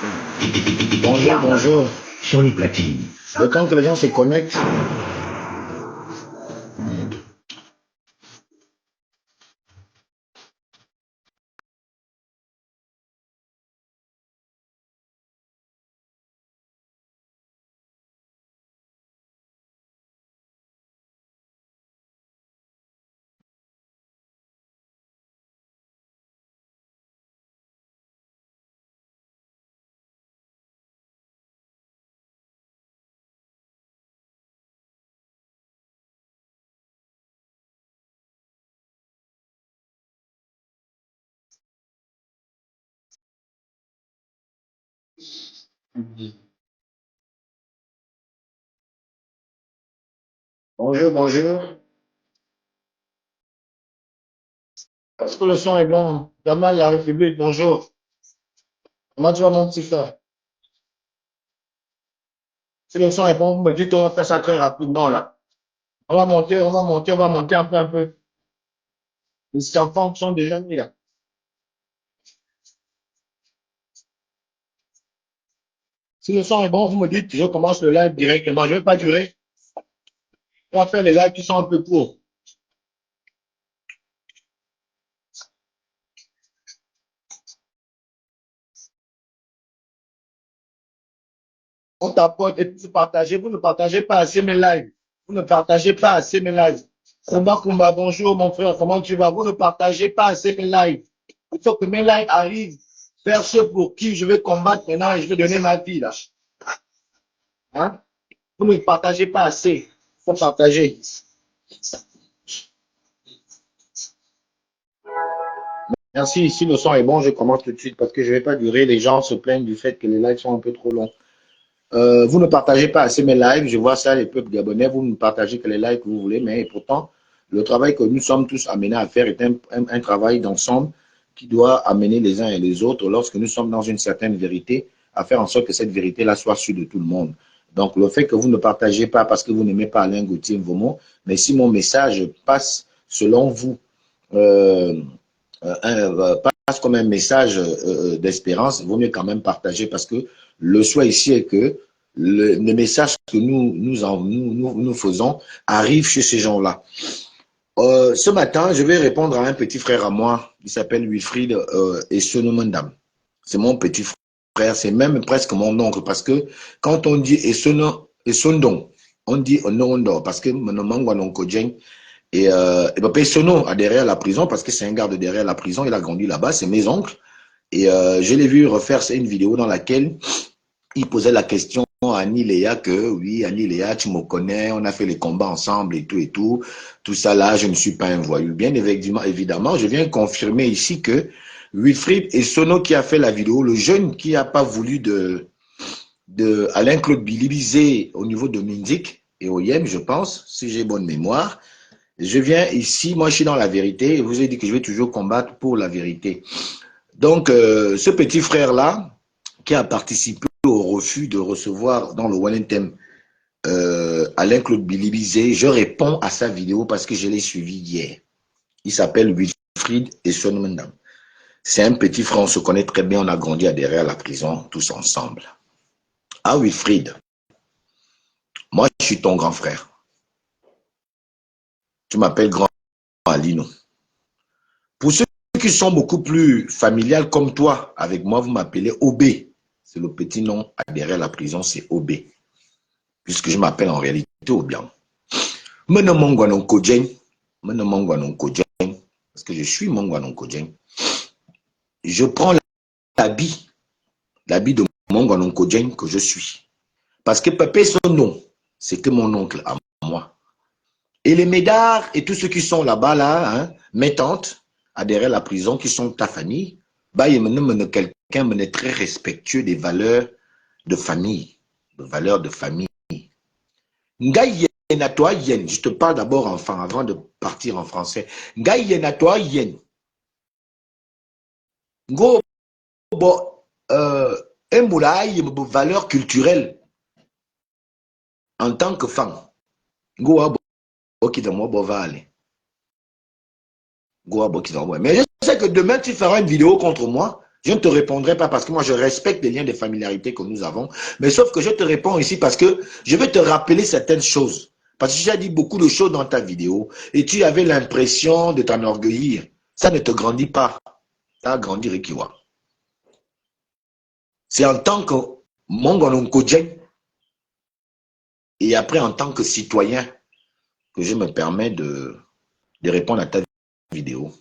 Bonjour, bonjour. Sur les platines. Le temps que les gens se connectent. Bonjour, bonjour. Est-ce que le son est bon? Jamal, la République, bonjour. Comment tu vas, mon petit frère? Si le son est bon, vous me dites, on va faire ça très rapidement, là. On va monter, on va monter, on va monter un peu, un peu. Les enfants sont déjà mis, là. Si le son est bon, vous me dites, je commence le live directement. Je ne vais pas durer. On va faire les lives qui sont un peu courts. On tapote et puis vous partagez. Vous ne partagez pas assez mes lives. Vous ne partagez pas assez mes lives. Kumba Kumba, bonjour mon frère, comment tu vas? Vous ne partagez pas assez mes lives. Il faut que mes lives arrivent vers ceux pour qui je vais combattre maintenant et je vais donner ma vie là. Hein? Vous ne partagez pas assez. Il faut partager. Merci. Si le son est bon, je commence tout de suite parce que je ne vais pas durer. Les gens se plaignent du fait que les lives sont un peu trop longs. Vous ne partagez pas assez mes lives. Je vois ça, les peuples gabonais. Vous ne partagez que les lives que vous voulez, mais pourtant, le travail que nous sommes tous amenés à faire est un travail d'ensemble qui doit amener les uns et les autres, lorsque nous sommes dans une certaine vérité, à faire en sorte que cette vérité-là soit sûre de tout le monde. Donc, le fait que vous ne partagez pas parce que vous n'aimez pas Alain Gauthier Mvomo, mais si mon message passe selon vous, euh, passe comme un message d'espérance, il vaut mieux quand même partager parce que le souhait ici est que le message que nous faisons arrive chez ces gens-là. Ce matin, je vais répondre à un petit frère à moi, qui s'appelle Wilfried Essonomandam. C'est mon petit frère, c'est même presque mon oncle, parce que quand on dit Essondon, on dit Onondo, parce que mon nom et Papa Essono a derrière la prison, parce que c'est un garde derrière la prison, il a grandi là-bas, c'est mes oncles. Et je l'ai vu refaire une vidéo dans laquelle il posait la question à Annie Léa que oui, Annie Léa, tu me connais, on a fait les combats ensemble et tout. Tout ça là, je ne suis pas un voyou. Bien évidemment, je viens confirmer ici que Wilfried et Sono qui a fait la vidéo, le jeune qui n'a pas voulu de Alain-Claude Bilibizé au niveau de Minzik et OIM, je pense, si j'ai bonne mémoire. Je viens ici, moi je suis dans la vérité et je vous ai dit que je vais toujours combattre pour la vérité. Donc, ce petit frère-là, qui a participé au refus de recevoir dans le Wellington Alain-Claude Bilibizé, je réponds à sa vidéo parce que je l'ai suivi hier. Il s'appelle Wilfried Essonomandam. C'est un petit frère, on se connaît très bien, on a grandi à derrière la prison, tous ensemble. Ah Wilfried, moi je suis ton grand frère. Tu m'appelles grand Alino. Pour ceux qui sont beaucoup plus familiales comme toi, avec moi, vous m'appelez OB. C'est le petit nom derrière la prison, c'est OB. Puisque je m'appelle en réalité Obiang. Maintenant, Mongwanon Kodjeng, parce que je suis Mongwanon Kodjeng, je prends l'habit de Mongwanon Kodjeng que je suis. Parce que Pépé, son nom, c'était mon oncle à moi. Et les médards et tous ceux qui sont là-bas, là, hein, mes tantes, à derrière la prison, qui sont ta famille, bah, il y a quelqu'un très respectueux des valeurs de famille. De valeurs de famille. Ngai yen à toi yen. Je te parle d'abord enfin avant de partir en français. Ngai yen à toi yen. Ngo bo embulai valeur culturelle en tant que femme. Ngo abo qui de moi bo va aller. Ngo abo qui de moi. Mais je sais que demain tu feras une vidéo contre moi Je ne te répondrai pas parce que moi, je respecte les liens de familiarité que nous avons. Mais sauf que je te réponds ici parce que je vais te rappeler certaines choses. Parce que tu as dit beaucoup de choses dans ta vidéo et tu avais l'impression de t'enorgueillir. Ça ne te grandit pas. Ça a grandi Rikiwa. C'est en tant que Mongononkodjen et après en tant que citoyen que je me permets de répondre à ta vidéo.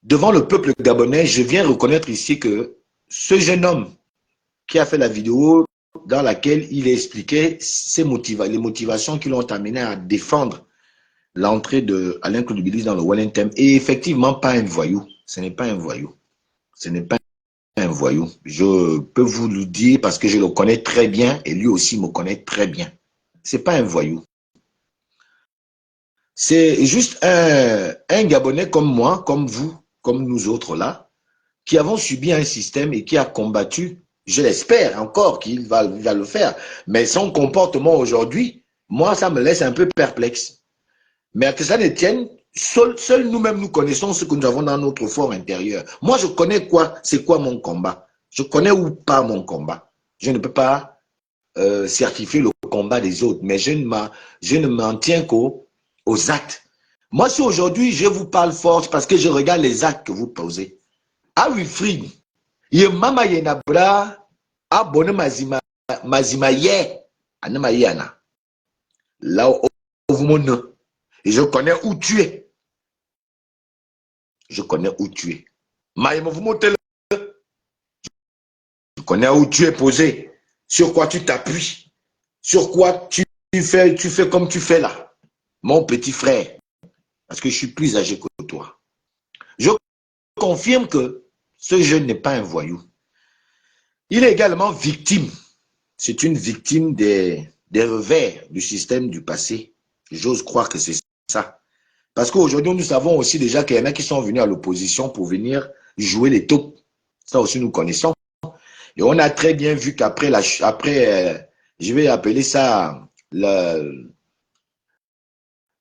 Devant le peuple gabonais, je viens reconnaître ici que ce jeune homme qui a fait la vidéo dans laquelle il expliquait les motivations qui l'ont amené à défendre l'entrée de Alain Claude dans le Wellington est effectivement pas un voyou. Ce n'est pas un voyou. Ce n'est pas un voyou. Je peux vous le dire parce que je le connais très bien et lui aussi me connaît très bien. C'est pas un voyou. C'est juste un Gabonais comme moi, comme vous, comme nous autres là, qui avons subi un système et qui a combattu, je l'espère encore qu'il va le faire, mais son comportement aujourd'hui, moi, ça me laisse un peu perplexe. Mais à que ça ne tienne, seuls nous-mêmes nous connaissons ce que nous avons dans notre fort intérieur. Moi, je connais c'est quoi mon combat. Je connais ou pas mon combat. Je ne peux pas certifier le combat des autres, mais je ne m'en tiens qu'aux actes. Moi, si aujourd'hui je vous parle fort, c'est parce que je regarde les actes que vous posez. Ah oui, Wilfried, ye mama ye na bra, abonne mazima ye, anama yana. Là où vous m'en. Et je connais où tu es. Je connais où tu es. Je connais où tu es posé. Sur quoi tu t'appuies. Sur quoi tu fais comme tu fais là. Mon petit frère. Parce que je suis plus âgé que toi. Je confirme que ce jeune n'est pas un voyou. Il est également victime. C'est une victime des revers du système du passé. J'ose croire que c'est ça. Parce qu'aujourd'hui, nous savons aussi déjà qu'il y en a qui sont venus à l'opposition pour venir jouer les taupes. Ça aussi, nous connaissons. Et on a très bien vu qu'après, je vais appeler ça,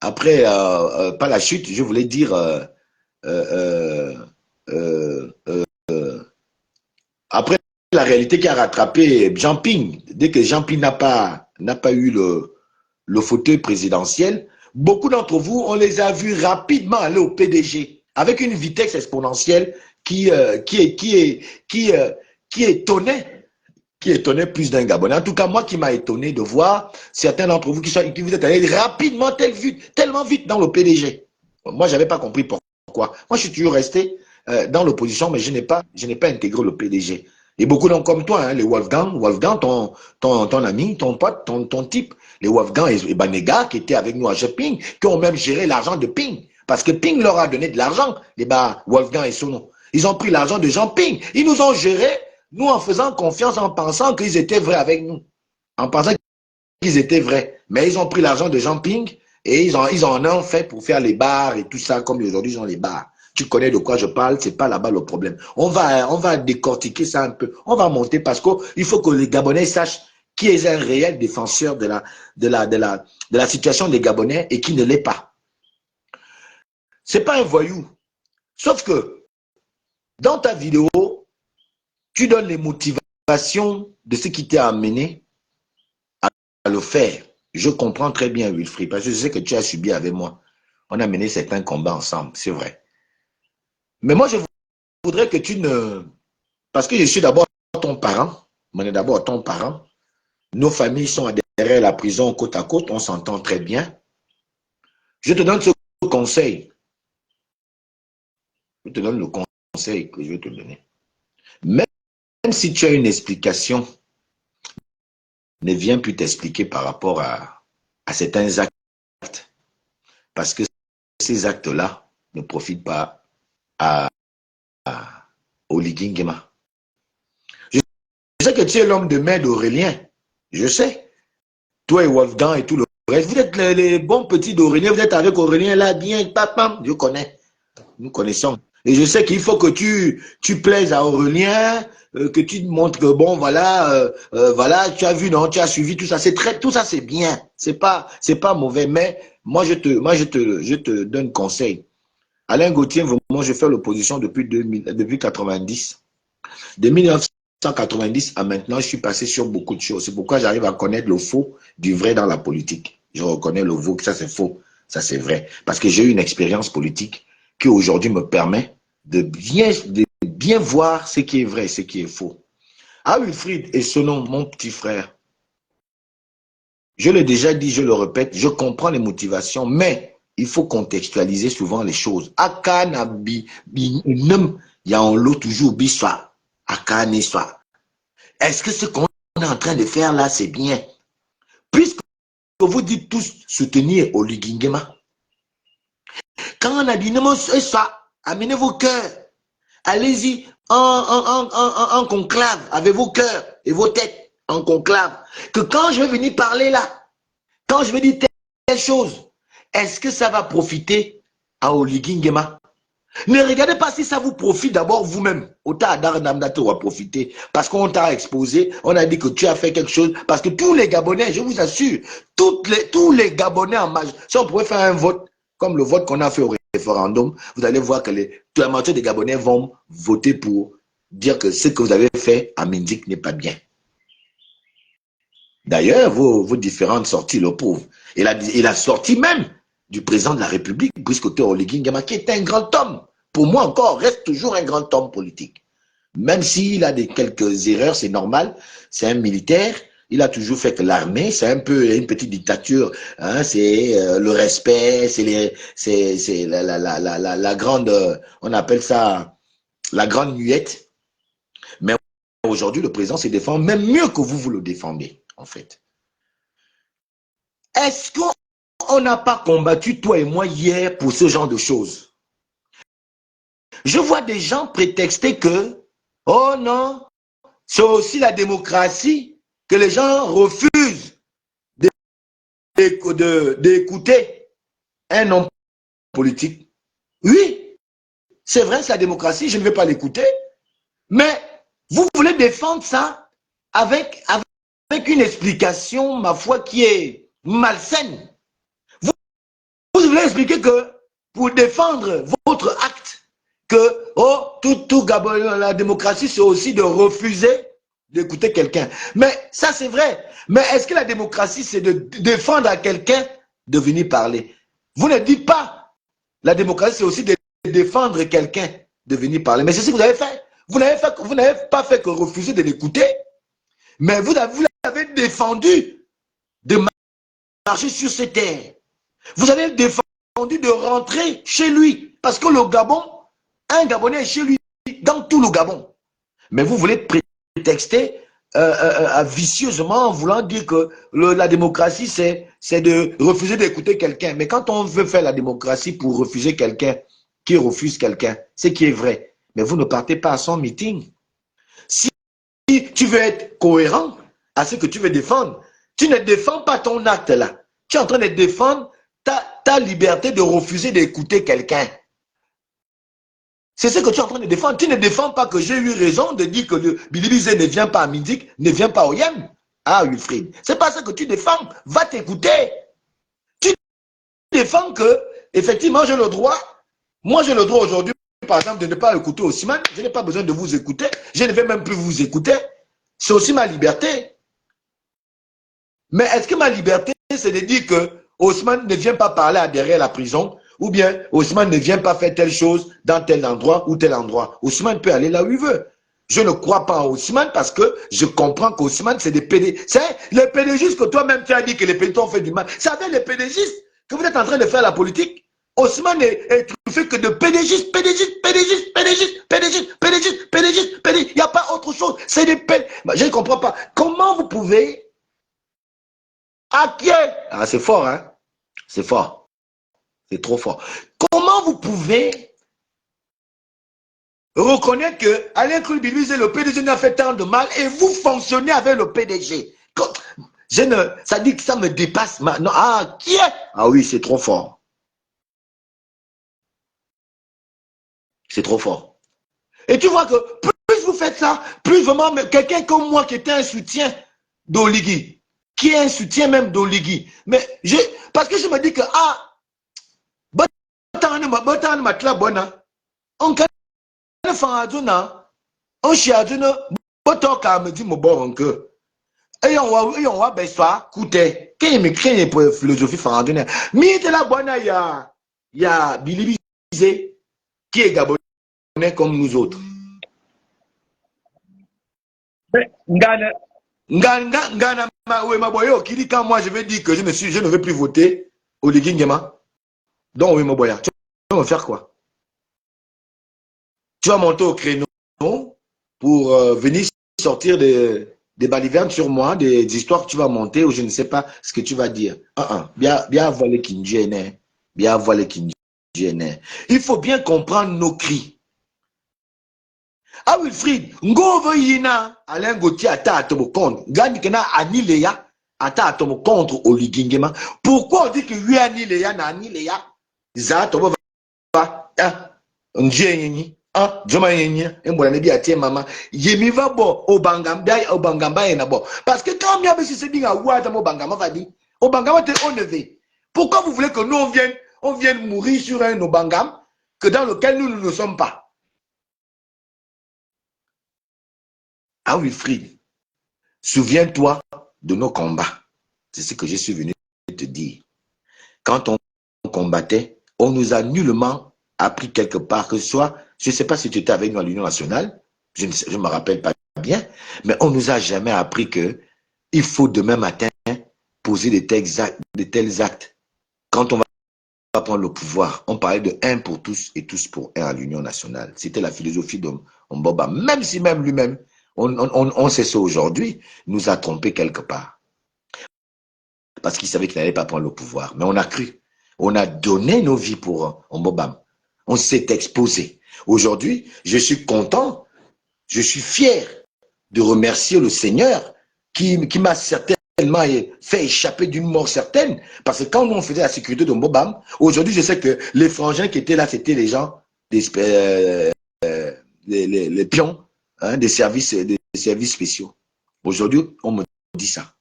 pas la chute, je voulais dire, après la réalité qui a rattrapé Jean Ping, dès que Jean Ping n'a pas eu le fauteuil présidentiel, beaucoup d'entre vous, on les a vus rapidement aller au PDG avec une vitesse exponentielle qui étonnait plus d'un Gabonais. En tout cas, moi qui m'a étonné de voir certains d'entre vous qui vous êtes allés rapidement, tellement vite dans le PDG. Moi, je n'avais pas compris pourquoi. Moi, je suis toujours resté dans l'opposition, mais je n'ai pas intégré le PDG. Et beaucoup d'hommes comme toi, hein, les Wolfgang, ton ami, ton pote, ton type, les Wolfgang et Banega qui étaient avec nous à Ping, qui ont même géré l'argent de Ping. Parce que Ping leur a donné de l'argent, les Wolfgang et Sono. Ils ont pris l'argent de Jean Ping. Ils nous ont géré, nous en faisant confiance, en pensant qu'ils étaient vrais avec nous. En pensant qu'ils étaient vrais. Mais ils ont pris l'argent de Jean Ping et ils en ont fait pour faire les bars et tout ça, comme aujourd'hui ils ont les bars. Tu connais de quoi je parle, c'est pas là-bas le problème. On va décortiquer ça un peu. On va monter parce qu'il faut que les Gabonais sachent qui est un réel défenseur de la situation des Gabonais et qui ne l'est pas. C'est pas un voyou. Sauf que dans ta vidéo, tu donnes les motivations de ce qui t'a amené à le faire. Je comprends très bien, Wilfried, parce que je sais que tu as subi avec moi. On a mené certains combats ensemble, c'est vrai. Mais moi, je voudrais que tu ne... Parce que je suis d'abord ton parent, on est d'abord ton parent. Nos familles sont derrière la prison côte à côte, on s'entend très bien. Je te donne ce conseil. Je te donne le conseil que je vais te donner. Même si tu as une explication, ne viens plus t'expliquer par rapport à certains actes. Parce que ces actes-là ne profitent pas au Ligingema. Je sais que tu es l'homme de main d'Aurélien. Je sais. Toi et Wolfgang et tout le reste. Vous êtes les bons petits d'Aurélien. Vous êtes avec Aurélien là, bien, papam. Je connais. Nous connaissons. Et je sais qu'il faut que tu plaises à Aurélien, que tu te montres que bon, voilà, tu as vu, non, tu as suivi tout ça. Tout ça, c'est bien. C'est pas mauvais. Mais moi, je te donne conseil. Alain Gauthier, vraiment, je fais l'opposition depuis 2000, depuis 90. De 1990 à maintenant, je suis passé sur beaucoup de choses. C'est pourquoi j'arrive à connaître le faux du vrai dans la politique. Je reconnais le faux, que ça c'est faux, ça c'est vrai. Parce que j'ai eu une expérience politique qui aujourd'hui me permet de bien voir ce qui est vrai et ce qui est faux. Ah, Wilfried et Sonon, mon petit frère, je l'ai déjà dit, je le répète, je comprends les motivations, mais il faut contextualiser souvent les choses. Akanabi, il y a un lot toujours biswa. Akaneswa. Est-ce que ce qu'on est en train de faire là, c'est bien? Puisque vous dites tous soutenir Oligingema, quand on a dit non, c'est ça, amenez vos cœurs, allez-y en conclave, avec vos cœurs et vos têtes en conclave. Que quand je vais venir parler là, quand je vais dire telle chose, est-ce que ça va profiter à Oligingema? Ne regardez pas si ça vous profite d'abord vous-même. Autant Adar Namdato va profiter. Parce qu'on t'a exposé, on a dit que tu as fait quelque chose. Parce que tous les Gabonais, je vous assure, tous les Gabonais en majorité, si on pouvait faire un vote, comme le vote qu'on a fait au référendum, vous allez voir que la moitié des Gabonais vont voter pour dire que ce que vous avez fait à Mindik n'est pas bien. D'ailleurs, vos différentes sorties, le pauvre, il a sorti même du président de la République, Brice Oligui Nguema, qui est un grand homme. Pour moi encore, reste toujours un grand homme politique. Même s'il a quelques erreurs, c'est normal, c'est un militaire, il a toujours fait que l'armée, c'est un peu une petite dictature, hein, c'est le respect, c'est la grande, on appelle ça la grande muette. Mais aujourd'hui, le président se défend même mieux que vous le défendez, en fait. Est-ce qu'on n'a pas combattu, toi et moi, hier pour ce genre de choses? Je vois des gens prétexter que, oh non, c'est aussi la démocratie que les gens refusent d'écouter un homme politique. Oui, c'est vrai, c'est la démocratie, je ne vais pas l'écouter, mais vous voulez défendre ça avec une explication, ma foi, qui est malsaine. Vous voulez expliquer que pour défendre votre acte, que oh, tout Gabon, la démocratie, c'est aussi de refuser d'écouter quelqu'un. Mais ça, c'est vrai. Mais est-ce que la démocratie, c'est de défendre à quelqu'un de venir parler? Vous ne dites pas. La démocratie, c'est aussi de défendre quelqu'un de venir parler. Mais c'est ce que vous avez fait. Vous n'avez pas fait que refuser de l'écouter, mais vous avez défendu de marcher sur ces terres. Vous avez défendu de rentrer chez lui. Parce que le Gabon, un Gabonais est chez lui dans tout le Gabon. Mais vous voulez prétexter vicieusement en voulant dire que la démocratie, c'est de refuser d'écouter quelqu'un. Mais quand on veut faire la démocratie pour refuser quelqu'un, qui refuse quelqu'un, c'est qui est vrai. Mais vous ne partez pas à son meeting. Si tu veux être cohérent à ce que tu veux défendre, tu ne défends pas ton acte là. Tu es en train de défendre ta liberté de refuser d'écouter quelqu'un. C'est ce que tu es en train de défendre. Tu ne défends pas que j'ai eu raison de dire que le Bilibizé ne vient pas à Mindik, ne vient pas au Yem. Ah, Wilfried, c'est pas ça que tu défends. Va t'écouter. Tu défends que, effectivement, j'ai le droit. Moi, j'ai le droit aujourd'hui, par exemple, de ne pas écouter Ousmane. Je n'ai pas besoin de vous écouter. Je ne vais même plus vous écouter. C'est aussi ma liberté. Mais est-ce que ma liberté, c'est de dire que Ousmane ne vient pas parler à derrière la prison, ou bien Ousmane ne vient pas faire telle chose dans tel endroit ou tel endroit? Ousmane peut aller là où il veut. Je ne crois pas en Ousmane parce que je comprends qu'Ousmane, c'est des pédégistes. C'est les pédégistes que toi-même tu as dit que les pédégistes ont fait du mal. C'est avec les pédégistes que vous êtes en train de faire la politique. Ousmane est truffé que de pédégistes, pédégistes, pédégistes, pédégistes, pédégistes, pédégistes, pédégistes, pédégistes. Il n'y a pas autre chose. C'est des pédégistes. Je ne comprends pas. Comment vous pouvez... À qui? Ah, c'est fort, hein? C'est fort. C'est trop fort. Comment vous pouvez reconnaître que Alain Bilbise, le PDG, n'a fait tant de mal et vous fonctionnez avec le PDG? Ça dit que ça me dépasse maintenant. Ah, qui est? Ah oui, c'est trop fort. C'est trop fort. Et tu vois que plus vous faites ça, plus vraiment quelqu'un comme moi qui était un soutien d'Oligui, qui est un soutien même d'Oligui. Mais parce que je me dis que, ah, botan matla bona. On kan fa aduna. On shi aduna botoka me di mo boronke. Et on va bessoir coûter. Quand il me crée pour philosophie farandonne, mais de la bonne, il y a Billy Bizé qui est gabonais comme nous autres. Ngana. Ngana, oui, ma boyo, qui dit quand moi je vais dire que je ne veux plus voter au Ligingema. Donc, oui, ma boya, tu vas me faire quoi? Tu vas monter au créneau pour venir sortir des balivernes sur moi, des histoires que tu vas monter ou je ne sais pas ce que tu vas dire. Bien voilé Kinjene. Bien voilé Kinjene. Il faut bien comprendre nos cris. Ah Wilfried, Ngove Yina, Alain Gauthier, ata atomo contre. Gani Kena Anileya, ata atomo contre Oligingema. Pourquoi on dit que oui Anileya na Anileya? Za atomo va. Njenyi. Ah, Joma yenye, mbona nebi atie mama, yemi va bo, obangamba ena bo. Parce que quand bien si c'est bien à ouata obangamba va dire, obangamba te enlevé. Pourquoi vous voulez que nous on vienne mourir sur un obangam que dans lequel nous ne sommes pas? Ah Wilfried, souviens-toi de nos combats. C'est ce que je suis venu te dire. Quand on combattait, on nous a nullement appris quelque part que ce soit, je ne sais pas si tu étais avec nous à l'Union nationale, je ne me rappelle pas bien, mais on ne nous a jamais appris que il faut demain matin poser de tels actes. Quand on va prendre le pouvoir, on parlait de un pour tous et tous pour un à l'Union nationale. C'était la philosophie de Mboba. Même si même lui-même, on sait ça aujourd'hui, nous a trompé quelque part. Parce qu'il savait qu'il n'allait pas prendre le pouvoir. Mais on a cru. On a donné nos vies pour Mbobam. On s'est exposé. Aujourd'hui, je suis content, je suis fier de remercier le Seigneur qui m'a certainement fait échapper d'une mort certaine. Parce que quand on faisait la sécurité de Mbobam, aujourd'hui, je sais que les frangins qui étaient là, c'était les gens, les pions, hein, des services spéciaux. Aujourd'hui, on me dit ça.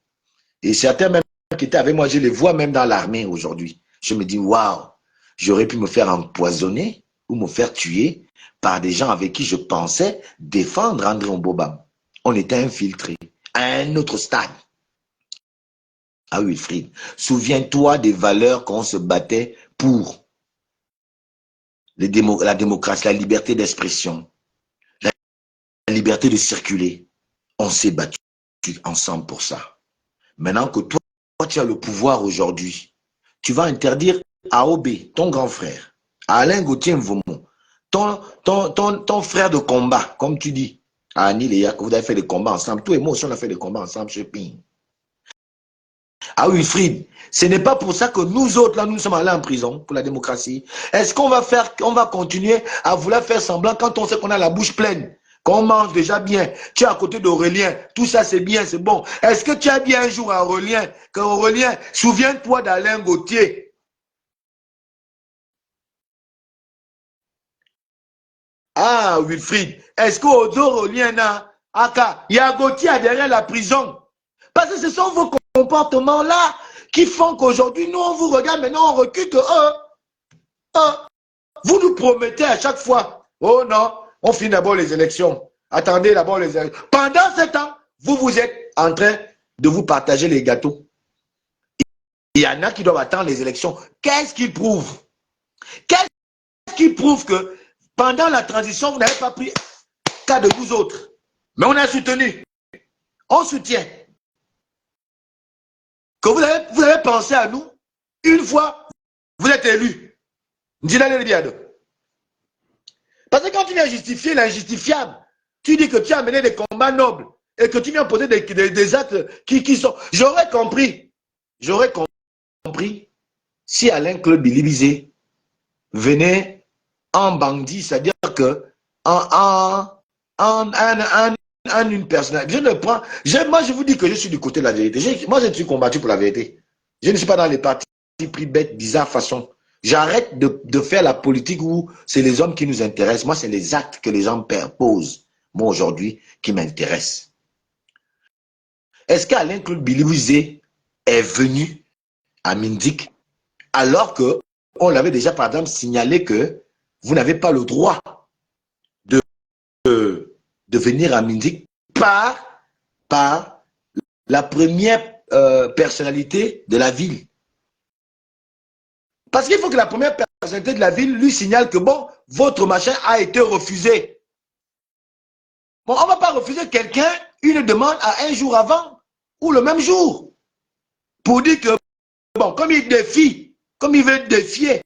Et certains même qui étaient avec moi, je les vois même dans l'armée aujourd'hui. Je me dis, waouh, j'aurais pu me faire empoisonner ou me faire tuer par des gens avec qui je pensais défendre André Mbobam. On était infiltrés à un autre stade. Ah Wilfried, souviens-toi des valeurs qu'on se battait pour la démocratie, la liberté d'expression, la liberté de circuler. On s'est battu ensemble pour ça. Maintenant que toi, tu as le pouvoir aujourd'hui, tu vas interdire à Obé, ton grand frère, à Alain Gauthier Mvomo, ton frère de combat, comme tu dis, à Annie Léa, que vous avez fait des combats ensemble. Toi et moi aussi, on a fait des combats ensemble chez Ping. Ah Wilfried, ce n'est pas pour ça que nous autres, là, nous sommes allés en prison pour la démocratie. Est-ce qu'on va continuer à vouloir faire semblant quand on sait qu'on a la bouche pleine, qu'on mange déjà bien, tu es à côté d'Aurélien, tout ça c'est bien, c'est bon. Est-ce que tu as bien un jour à Aurélien, que Aurélien, souviens-toi d'Alain Gauthier. Ah Wilfried, est-ce qu'Aurélien il y a Gauthier derrière la prison? Parce que ce sont vos comportements-là qui font qu'aujourd'hui, nous, on vous regarde, maintenant on recule que vous nous promettez à chaque fois, oh non, on finit d'abord les élections. Attendez d'abord les élections. Pendant ce temps, vous êtes en train de vous partager les gâteaux. Il y en a qui doivent attendre les élections. Qu'est-ce qui prouve? Qu'est-ce qui prouve que pendant la transition, vous n'avez pas pris cas de vous autres? Mais on a soutenu. On soutient. Que vous avez pensé à nous, une fois, vous êtes élu. Parce que quand tu viens justifier l'injustifiable, tu dis que tu as mené des combats nobles et que tu viens poser des actes qui sont... J'aurais compris si Alain-Claude Bilibizé venait en bandit, c'est-à-dire que en une personne. Je ne prends. Moi, je vous dis que je suis du côté de la vérité. Moi, je suis combattu pour la vérité. Je ne suis pas dans les partis pris bêtes, bizarres, façon. J'arrête de faire la politique où c'est les hommes qui nous intéressent. Moi, c'est les actes que les gens posent, moi, aujourd'hui, qui m'intéressent. Est-ce qu'Alain-Claude Bilibizé est venu à Mindik alors que on l'avait déjà, par exemple, signalé que vous n'avez pas le droit de, de venir à Mindik par la première personnalité de la ville. Parce qu'il faut que la première personnalité de la ville lui signale que, bon, votre machin a été refusé. Bon, on ne va pas refuser quelqu'un une demande à un jour avant ou le même jour. Pour dire que, bon, comme il défie, comme il veut défier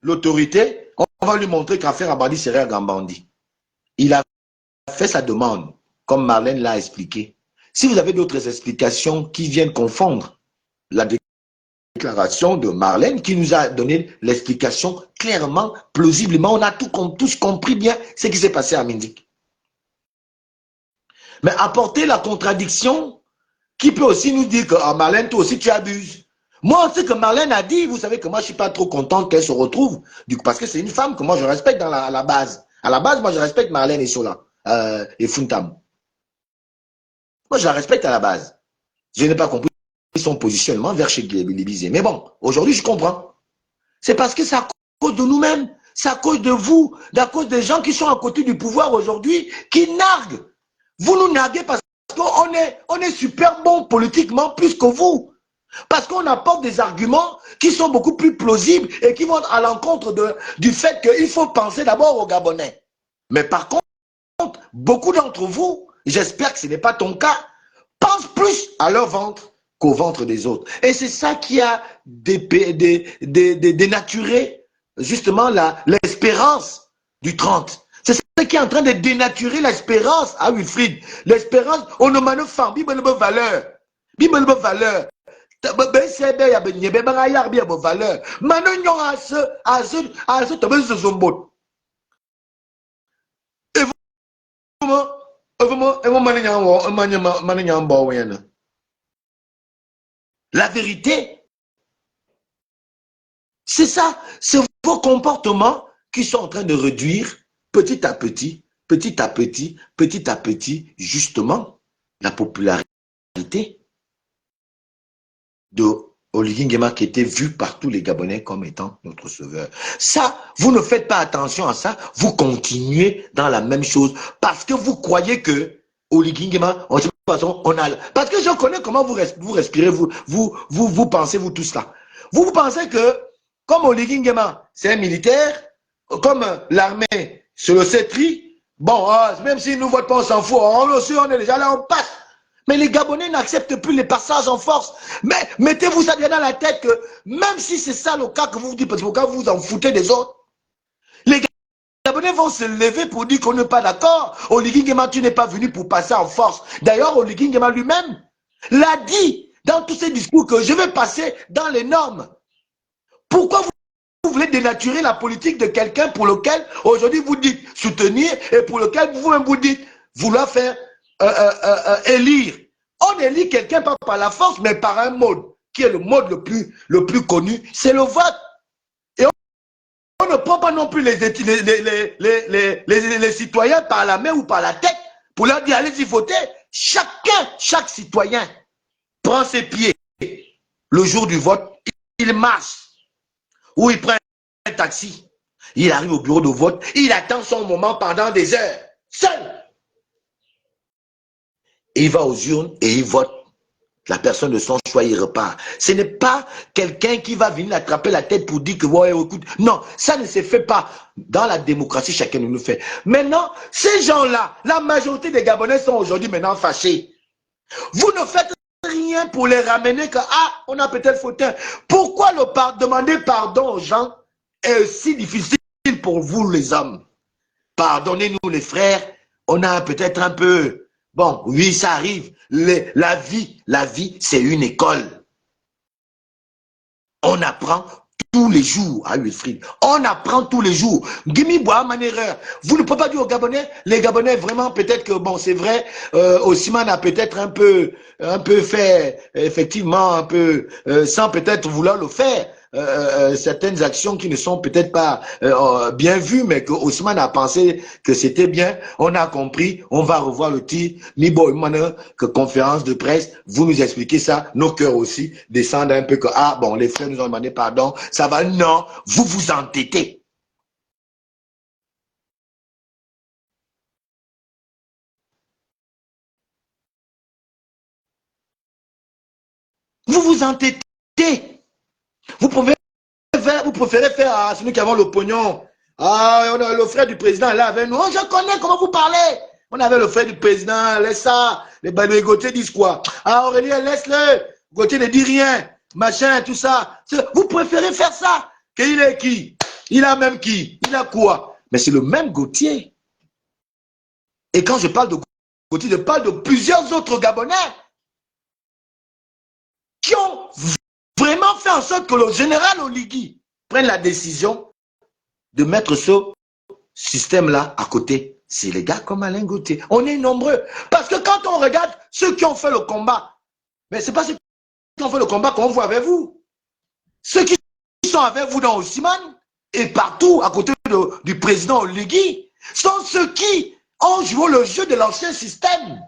l'autorité, on va lui montrer qu'affaire Abadi serait Gambandi. Il a fait sa demande, comme Marlène l'a expliqué. Si vous avez d'autres explications qui viennent confondre la déclaration de Marlène, qui nous a donné l'explication clairement, plausiblement, on a tous compris bien ce qui s'est passé à Mindik. Mais apporter la contradiction, qui peut aussi nous dire que ah, Marlène, toi aussi tu abuses. Moi, ce que Marlène a dit, vous savez que moi, je ne suis pas trop content qu'elle se retrouve, parce que c'est une femme que moi, je respecte dans à la base. À la base, moi, je respecte Marlène et Sola, et Funtam. Moi, je la respecte à la base. Je n'ai pas compris son positionnement vers chez Libizé. Mais bon, aujourd'hui, je comprends. C'est parce que c'est à cause de nous-mêmes, c'est à cause de vous, à cause des gens qui sont à côté du pouvoir aujourd'hui, qui narguent. Vous nous narguez parce qu'on est super bon politiquement plus que vous. Parce qu'on apporte des arguments qui sont beaucoup plus plausibles et qui vont à l'encontre du fait qu'il faut penser d'abord aux Gabonais. Mais par contre, beaucoup d'entre vous, j'espère que ce n'est pas ton cas, pensent plus à leur ventre qu'au ventre des autres. Et c'est ça qui a dénaturé justement l'espérance du 30. C'est ça qui est en train de dénaturer l'espérance à Wilfried. L'espérance, on ne manœuvre pas, il y a une valeur. Il y a une valeur. La vérité, c'est ça. C'est vos comportements qui sont en train de réduire petit à petit, justement, la popularité de Oligui Nguema qui était vu par tous les Gabonais comme étant notre sauveur. Ça, vous ne faites pas attention à ça, vous continuez dans la même chose parce que vous croyez que Oligui Nguema, on a... Parce que je connais comment vous respirez, vous pensez, vous tous là. Vous pensez que, comme Oligui Nguema, c'est un militaire, comme l'armée, c'est le CETRI, bon, même s'ils ne nous votent pas, on s'en fout, on est déjà là, on passe. Mais les Gabonais n'acceptent plus les passages en force. Mais mettez-vous ça bien dans la tête que même si c'est ça le cas que vous vous dites, parce que vous vous en foutez des autres, les Gabonais vont se lever pour dire qu'on n'est pas d'accord. Oligui Nguema, tu n'es pas venu pour passer en force. D'ailleurs, Oligui Nguema lui-même l'a dit dans tous ses discours que je vais passer dans les normes. Pourquoi vous voulez dénaturer la politique de quelqu'un pour lequel aujourd'hui vous dites soutenir et pour lequel vous-même vous dites vouloir faire élire. On élit quelqu'un pas par la force, mais par un mode, qui est le mode le plus connu, c'est le vote. Et on ne prend pas non plus les citoyens par la main ou par la tête pour leur dire allez-y voter. Chaque citoyen prend ses pieds le jour du vote, il marche ou il prend un taxi, il arrive au bureau de vote, il attend son moment pendant des heures, seul. Et il va aux urnes et il vote. La personne de son choix, il repart. Ce n'est pas quelqu'un qui va venir attraper la tête pour dire que, ouais, écoute, non, ça ne se fait pas. Dans la démocratie, chacun nous le fait. Maintenant, ces gens-là, la majorité des Gabonais sont aujourd'hui maintenant fâchés. Vous ne faites rien pour les ramener que, ah, on a peut-être fauté. Pourquoi demander pardon aux gens est si difficile pour vous, les hommes? Pardonnez-nous, les frères, on a peut-être un peu... Bon, oui, ça arrive. La vie, c'est une école. On apprend tous les jours à Wilfried. On apprend tous les jours. Gimi Bois, man erreur. Vous ne pouvez pas dire aux Gabonais, les Gabonais, vraiment, peut-être que, bon, c'est vrai, Osimhen a peut-être un peu fait, effectivement, un peu, sans peut-être vouloir le faire. certaines actions qui ne sont peut-être pas bien vues, mais que Ousmane a pensé que c'était bien. On a compris, on va revoir le tir. Nibo, que conférence de presse, vous nous expliquez ça, nos cœurs aussi descendent un peu que, ah bon, les frères nous ont demandé pardon, ça va, non, vous vous entêtez. Vous vous entêtez. Vous pouvez vous préférez faire à celui qui a le pognon. Ah, on a le frère du président là avec nous. Oh, je connais comment vous parlez. On avait le frère du président, laisse ça. Les Gauthier disent quoi? Ah, Aurélien, laisse-le. Gauthier ne dit rien. Machin, tout ça. Vous préférez faire ça. Qu'il est qui? Il a même qui? Il a quoi? Mais c'est le même Gauthier. Et quand je parle de Gauthier, je parle de plusieurs autres Gabonais qui ont vraiment fait en sorte que le général Oligui prenne la décision de mettre ce système-là à côté. C'est les gars comme Alain Gauthier. On est nombreux. Parce que quand on regarde ceux qui ont fait le combat, mais ce n'est pas ceux qui ont fait le combat qu'on voit avec vous. Ceux qui sont avec vous dans Osimane et partout à côté du président Oligui sont ceux qui ont joué le jeu de l'ancien système.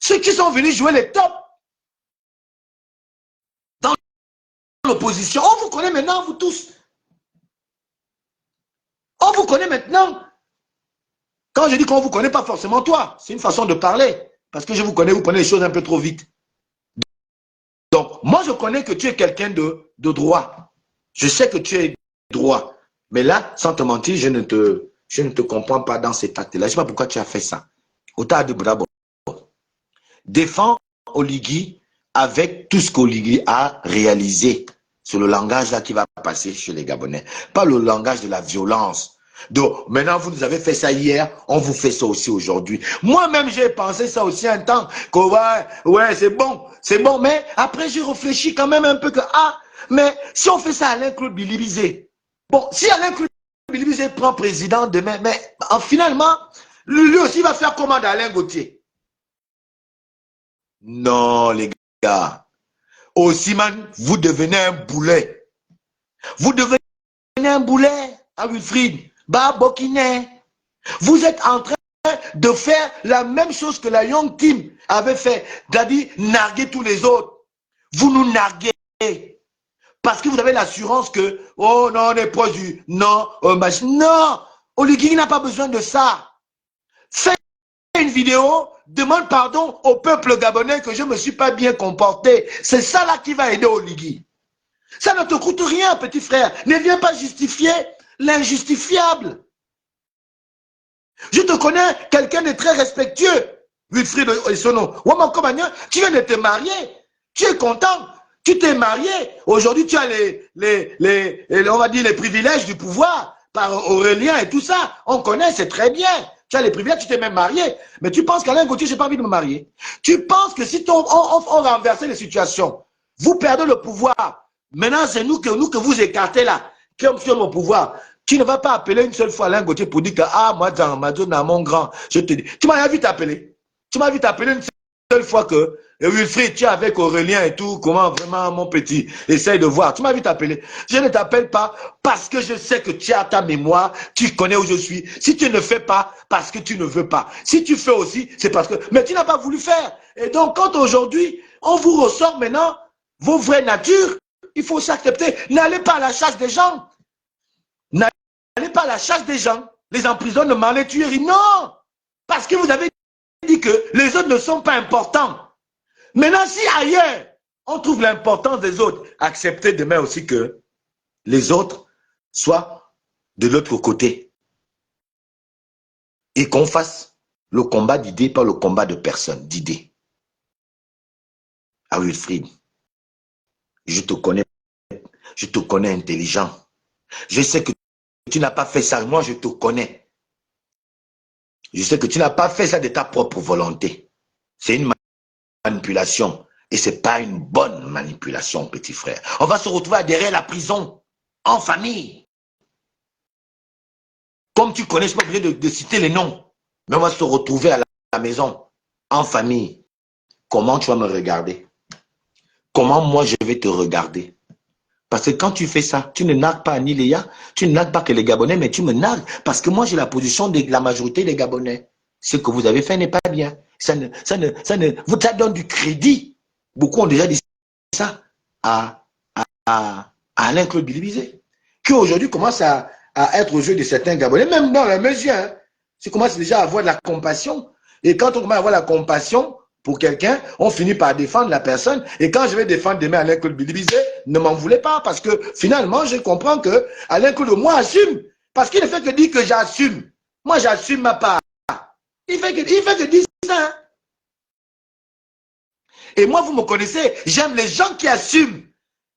Ceux qui sont venus jouer les tops dans l'opposition. On vous connaît maintenant, vous tous. On vous connaît maintenant. Quand je dis qu'on ne vous connaît pas forcément toi, c'est une façon de parler. Parce que je vous prenez les choses un peu trop vite. Donc, moi, je connais que tu es quelqu'un de droit. Je sais que tu es droit. Mais là, sans te mentir, je ne te comprends pas dans cet acte-là. Je ne sais pas pourquoi tu as fait ça. Autant de bravo. Défends Oligui avec tout ce qu'Oligui a réalisé sur le langage là qui va passer chez les Gabonais. Pas le langage de la violence. Donc, maintenant, vous nous avez fait ça hier, on vous fait ça aussi aujourd'hui. Moi-même, j'ai pensé ça aussi un temps, que ouais, c'est bon, mais après, j'ai réfléchi quand même un peu que, ah, mais si on fait ça à Alain Claude Bilibizé, bon, si Alain Claude Bilibizé prend président demain, mais finalement, lui aussi va faire commande à Alain Gauthier. Non, les gars. Osimane, vous devenez un boulet. Vous devenez un boulet à Wilfried. Bah, Bokiné. Vous êtes en train de faire la même chose que la Young Team avait fait. C'est-à-dire, narguer tous les autres. Vous nous narguez. Parce que vous avez l'assurance que, oh non, on est proche du... Non, non. Oligui n'a pas besoin de ça. Faites une vidéo, demande pardon au peuple gabonais que je ne me suis pas bien comporté. C'est ça là qui va aider Oligui. Ça ne te coûte rien, petit frère. Ne viens pas justifier l'injustifiable. Je te connais, quelqu'un de très respectueux. Wilfried Essono. Tu viens de te marier. Tu es content. Tu t'es marié. Aujourd'hui, tu as on va dire les privilèges du pouvoir par Aurélien et tout ça. On connaît, c'est très bien. Tu as les privilèges, tu t'es même marié. Mais tu penses qu'Alain Gauthier, j'ai pas envie de me marier. Tu penses que si on renversait les situations, vous perdez le pouvoir. Maintenant, c'est nous que vous écartez là, qui sommes au pouvoir. Tu ne vas pas appeler une seule fois Alain Gauthier pour dire que, ah, moi, dans mon grand, je te dis. Tu m'as vu t'appeler. Tu m'as vu t'appeler une seule fois que, Wilfried, tu es avec Aurélien et tout, comment vraiment, mon petit, essaye de voir. Tu m'as vu t'appeler. Je ne t'appelle pas parce que je sais que tu as ta mémoire, tu connais où je suis. Si tu ne fais pas, parce que tu ne veux pas. Si tu fais aussi, c'est parce que, mais tu n'as pas voulu faire. Et donc, quand aujourd'hui, on vous ressort maintenant vos vraies natures, il faut s'accepter. N'allez pas à la chasse des gens. N'allez pas à la chasse des gens. Les emprisonnements, les tueries. Non! Parce que vous avez dit que les autres ne sont pas importants. Maintenant, si ailleurs, on trouve l'importance des autres, acceptez demain aussi que les autres soient de l'autre côté. Et qu'on fasse le combat d'idées, pas le combat de personnes, d'idées. Ah Wilfried, je te connais intelligent. Je sais que tu n'as pas fait ça. Moi, je te connais. Je sais que tu n'as pas fait ça de ta propre volonté. C'est une manipulation. Et ce n'est pas une bonne manipulation, petit frère. On va se retrouver derrière la prison, en famille. Comme tu connais, je ne suis pas obligé de citer les noms. Mais on va se retrouver à la maison, en famille. Comment tu vas me regarder? Comment moi je vais te regarder? Parce que quand tu fais ça, tu ne nargues pas ni Léa, tu ne nargues pas que les Gabonais, mais tu me nargues. Parce que moi, j'ai la position de la majorité des Gabonais. Ce que vous avez fait n'est pas bien. Ça donne du crédit. Beaucoup ont déjà dit ça à Alain-Claude Bilibizé, qui aujourd'hui commence à être au jeu de certains Gabonais, même dans la mesure. Hein. Tu commences déjà à avoir de la compassion. Et quand on commence à avoir la compassion pour quelqu'un, on finit par défendre la personne. Et quand je vais défendre demain Alain-Claude Bilibizé, ne m'en voulez pas, parce que finalement, je comprends que Alain-Claude, moi, assume. Parce qu'il ne fait que dire que j'assume. Moi, j'assume ma part. Il fait que dire ça. Hein. Et moi, vous me connaissez, j'aime les gens qui assument.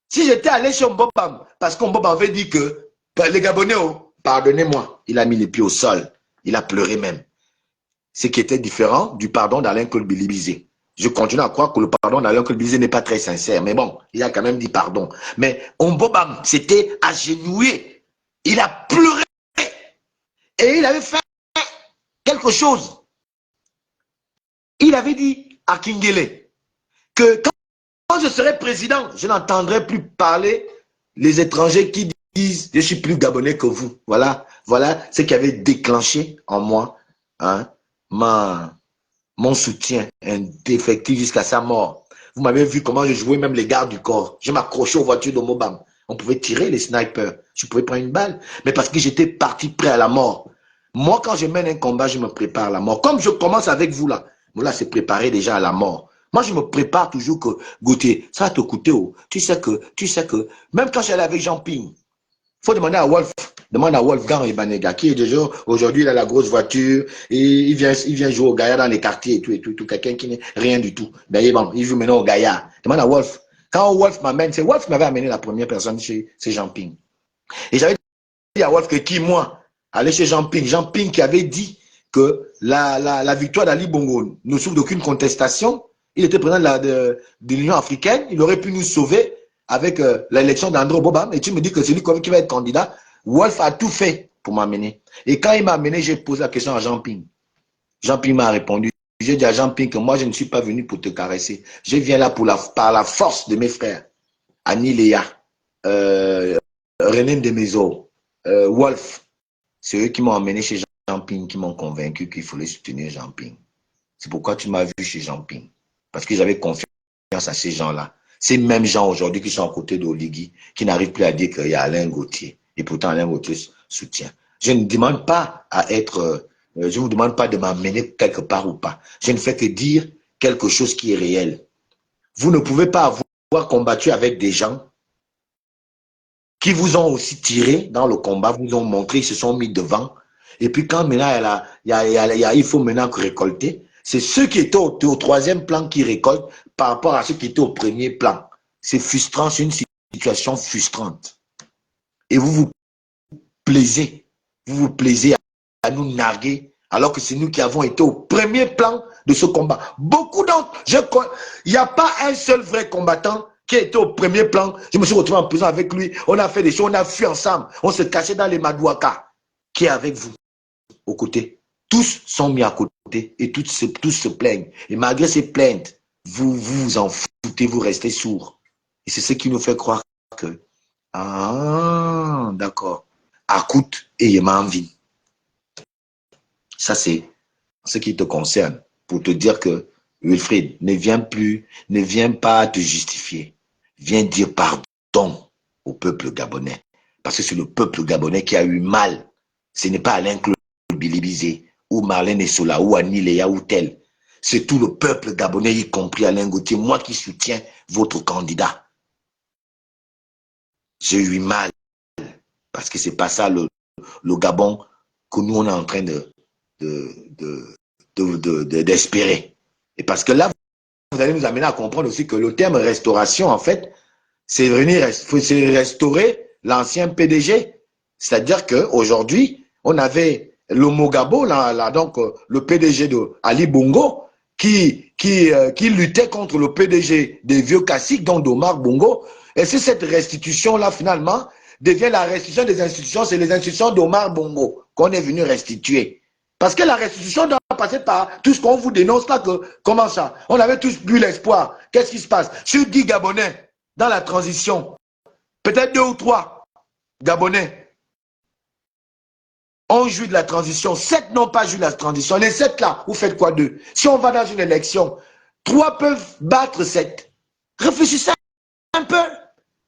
Si j'étais allé chez Mbobam, parce qu'Mbobam avait dit que les Gabonais, oh, pardonnez-moi, il a mis les pieds au sol. Il a pleuré même. Ce qui était différent du pardon d'Alain-Claude Bilibizé. Je continue à croire que le pardon d'Alain-Claude Bilibizé n'est pas très sincère. Mais bon, il a quand même dit pardon. Mais Mbobam s'était agenouillé. Il a pleuré. Et il avait fait quelque chose. Il avait dit à Kingele que quand je serai président, je n'entendrai plus parler les étrangers qui disent je suis plus gabonais que vous. Voilà ce qui avait déclenché en moi hein, mon soutien indéfectible jusqu'à sa mort. Vous m'avez vu comment je jouais même les gardes du corps. Je m'accrochais aux voitures de Mobam. On pouvait tirer les snipers. Je pouvais prendre une balle. Mais parce que j'étais parti prêt à la mort. Moi, quand je mène un combat, je me prépare à la mort. Comme je commence avec vous là. Moi là, c'est préparé déjà à la mort. Moi, je me prépare toujours que, Gauthier, ça va te coûter. Oh. Tu sais que, même quand j'allais avec Jean Ping, il faut demander à Wolf. Demande à Wolfgang Ibanega, qui est déjà, aujourd'hui, il a la grosse voiture, et il vient jouer au Gaïa dans les quartiers et tout. Quelqu'un qui n'est rien du tout. D'ailleurs, bon, il joue maintenant au Gaïa. Demande à Wolf. Quand Wolf m'amène, c'est Wolf qui m'avait amené la première personne chez Jean Ping. Et j'avais dit à Wolf que qui, moi, aller chez Jean Ping. Jean Ping qui avait dit que la victoire d'Ali Bongo ne souffre d'aucune contestation. Il était président de l'Union africaine. Il aurait pu nous sauver avec l'élection d'André Bobam. Et tu me dis que c'est lui qui va être candidat. Wolf a tout fait pour m'amener. Et quand il m'a amené, j'ai posé la question à Jean Ping. Jean Ping m'a répondu. J'ai dit à Jean Ping que moi, je ne suis pas venu pour te caresser. Je viens là par la force de mes frères. Annie Léa, René Demezo, Wolf. C'est eux qui m'ont amené chez Jean Ping, qui m'ont convaincu qu'il fallait soutenir Jean Ping. C'est pourquoi tu m'as vu chez Jean Ping. Parce que j'avais confiance à ces gens-là. Ces mêmes gens aujourd'hui qui sont à côté d'Oligui, qui n'arrivent plus à dire qu'il y a Alain Gauthier. Et pourtant, Alain Gauthier soutient. Je ne demande pas à être... je ne vous demande pas de m'amener quelque part ou pas. Je ne fais que dire quelque chose qui est réel. Vous ne pouvez pas avoir combattu avec des gens qui vous ont aussi tiré dans le combat, vous ont montré, ils se sont mis devant. Et puis quand maintenant, il faut maintenant récolter, c'est ceux qui étaient au troisième plan qui récoltent par rapport à ceux qui étaient au premier plan. C'est frustrant, c'est une situation frustrante. Et vous vous plaisez à nous narguer, alors que c'est nous qui avons été au premier plan de ce combat. Beaucoup d'entre, il n'y a pas un seul vrai combattant qui était au premier plan. Je me suis retrouvé en prison avec lui, on a fait des choses, on a fui ensemble, on se cachait dans les Madouaka, qui est avec vous, aux côtés. Tous sont mis à côté et tous se plaignent. Et malgré ces plaintes, vous vous en foutez, vous restez sourds. Et c'est ce qui nous fait croire que, ah, d'accord, écoute et il m'a envie. Ça, c'est ce qui te concerne. Pour te dire que, Wilfried, ne viens pas te justifier. Viens dire pardon au peuple gabonais. Parce que c'est le peuple gabonais qui a eu mal. Ce n'est pas Alain-Claude Bilibizé, ou Marlène Essola, ou Annie Léa, ou tel. C'est tout le peuple gabonais, y compris Alain Gauthier, moi qui soutiens votre candidat. J'ai eu mal. Parce que c'est pas ça le Gabon que nous, on est en train d'espérer. Et parce que là, vous allez nous amener à comprendre aussi que le terme restauration, en fait, c'est restaurer l'ancien PDG. C'est-à-dire qu'aujourd'hui, on avait le Mogabo, donc le PDG de Ali Bongo, qui luttait contre le PDG des vieux classiques, donc d'Omar Bongo. Et c'est cette restitution-là, finalement, devient la restitution des institutions, c'est les institutions d'Omar Bongo qu'on est venu restituer. Parce que la restitution doit passer par tout ce qu'on vous dénonce là. Comment ça? On avait tous bu l'espoir. Qu'est-ce qui se passe? Sur 10 Gabonais, dans la transition, peut-être 2 ou 3 Gabonais ont joui de la transition. 7 n'ont pas joui de la transition. Les 7 là, vous faites quoi d'eux? Si on va dans une élection, 3 peuvent battre 7. Réfléchissez un peu.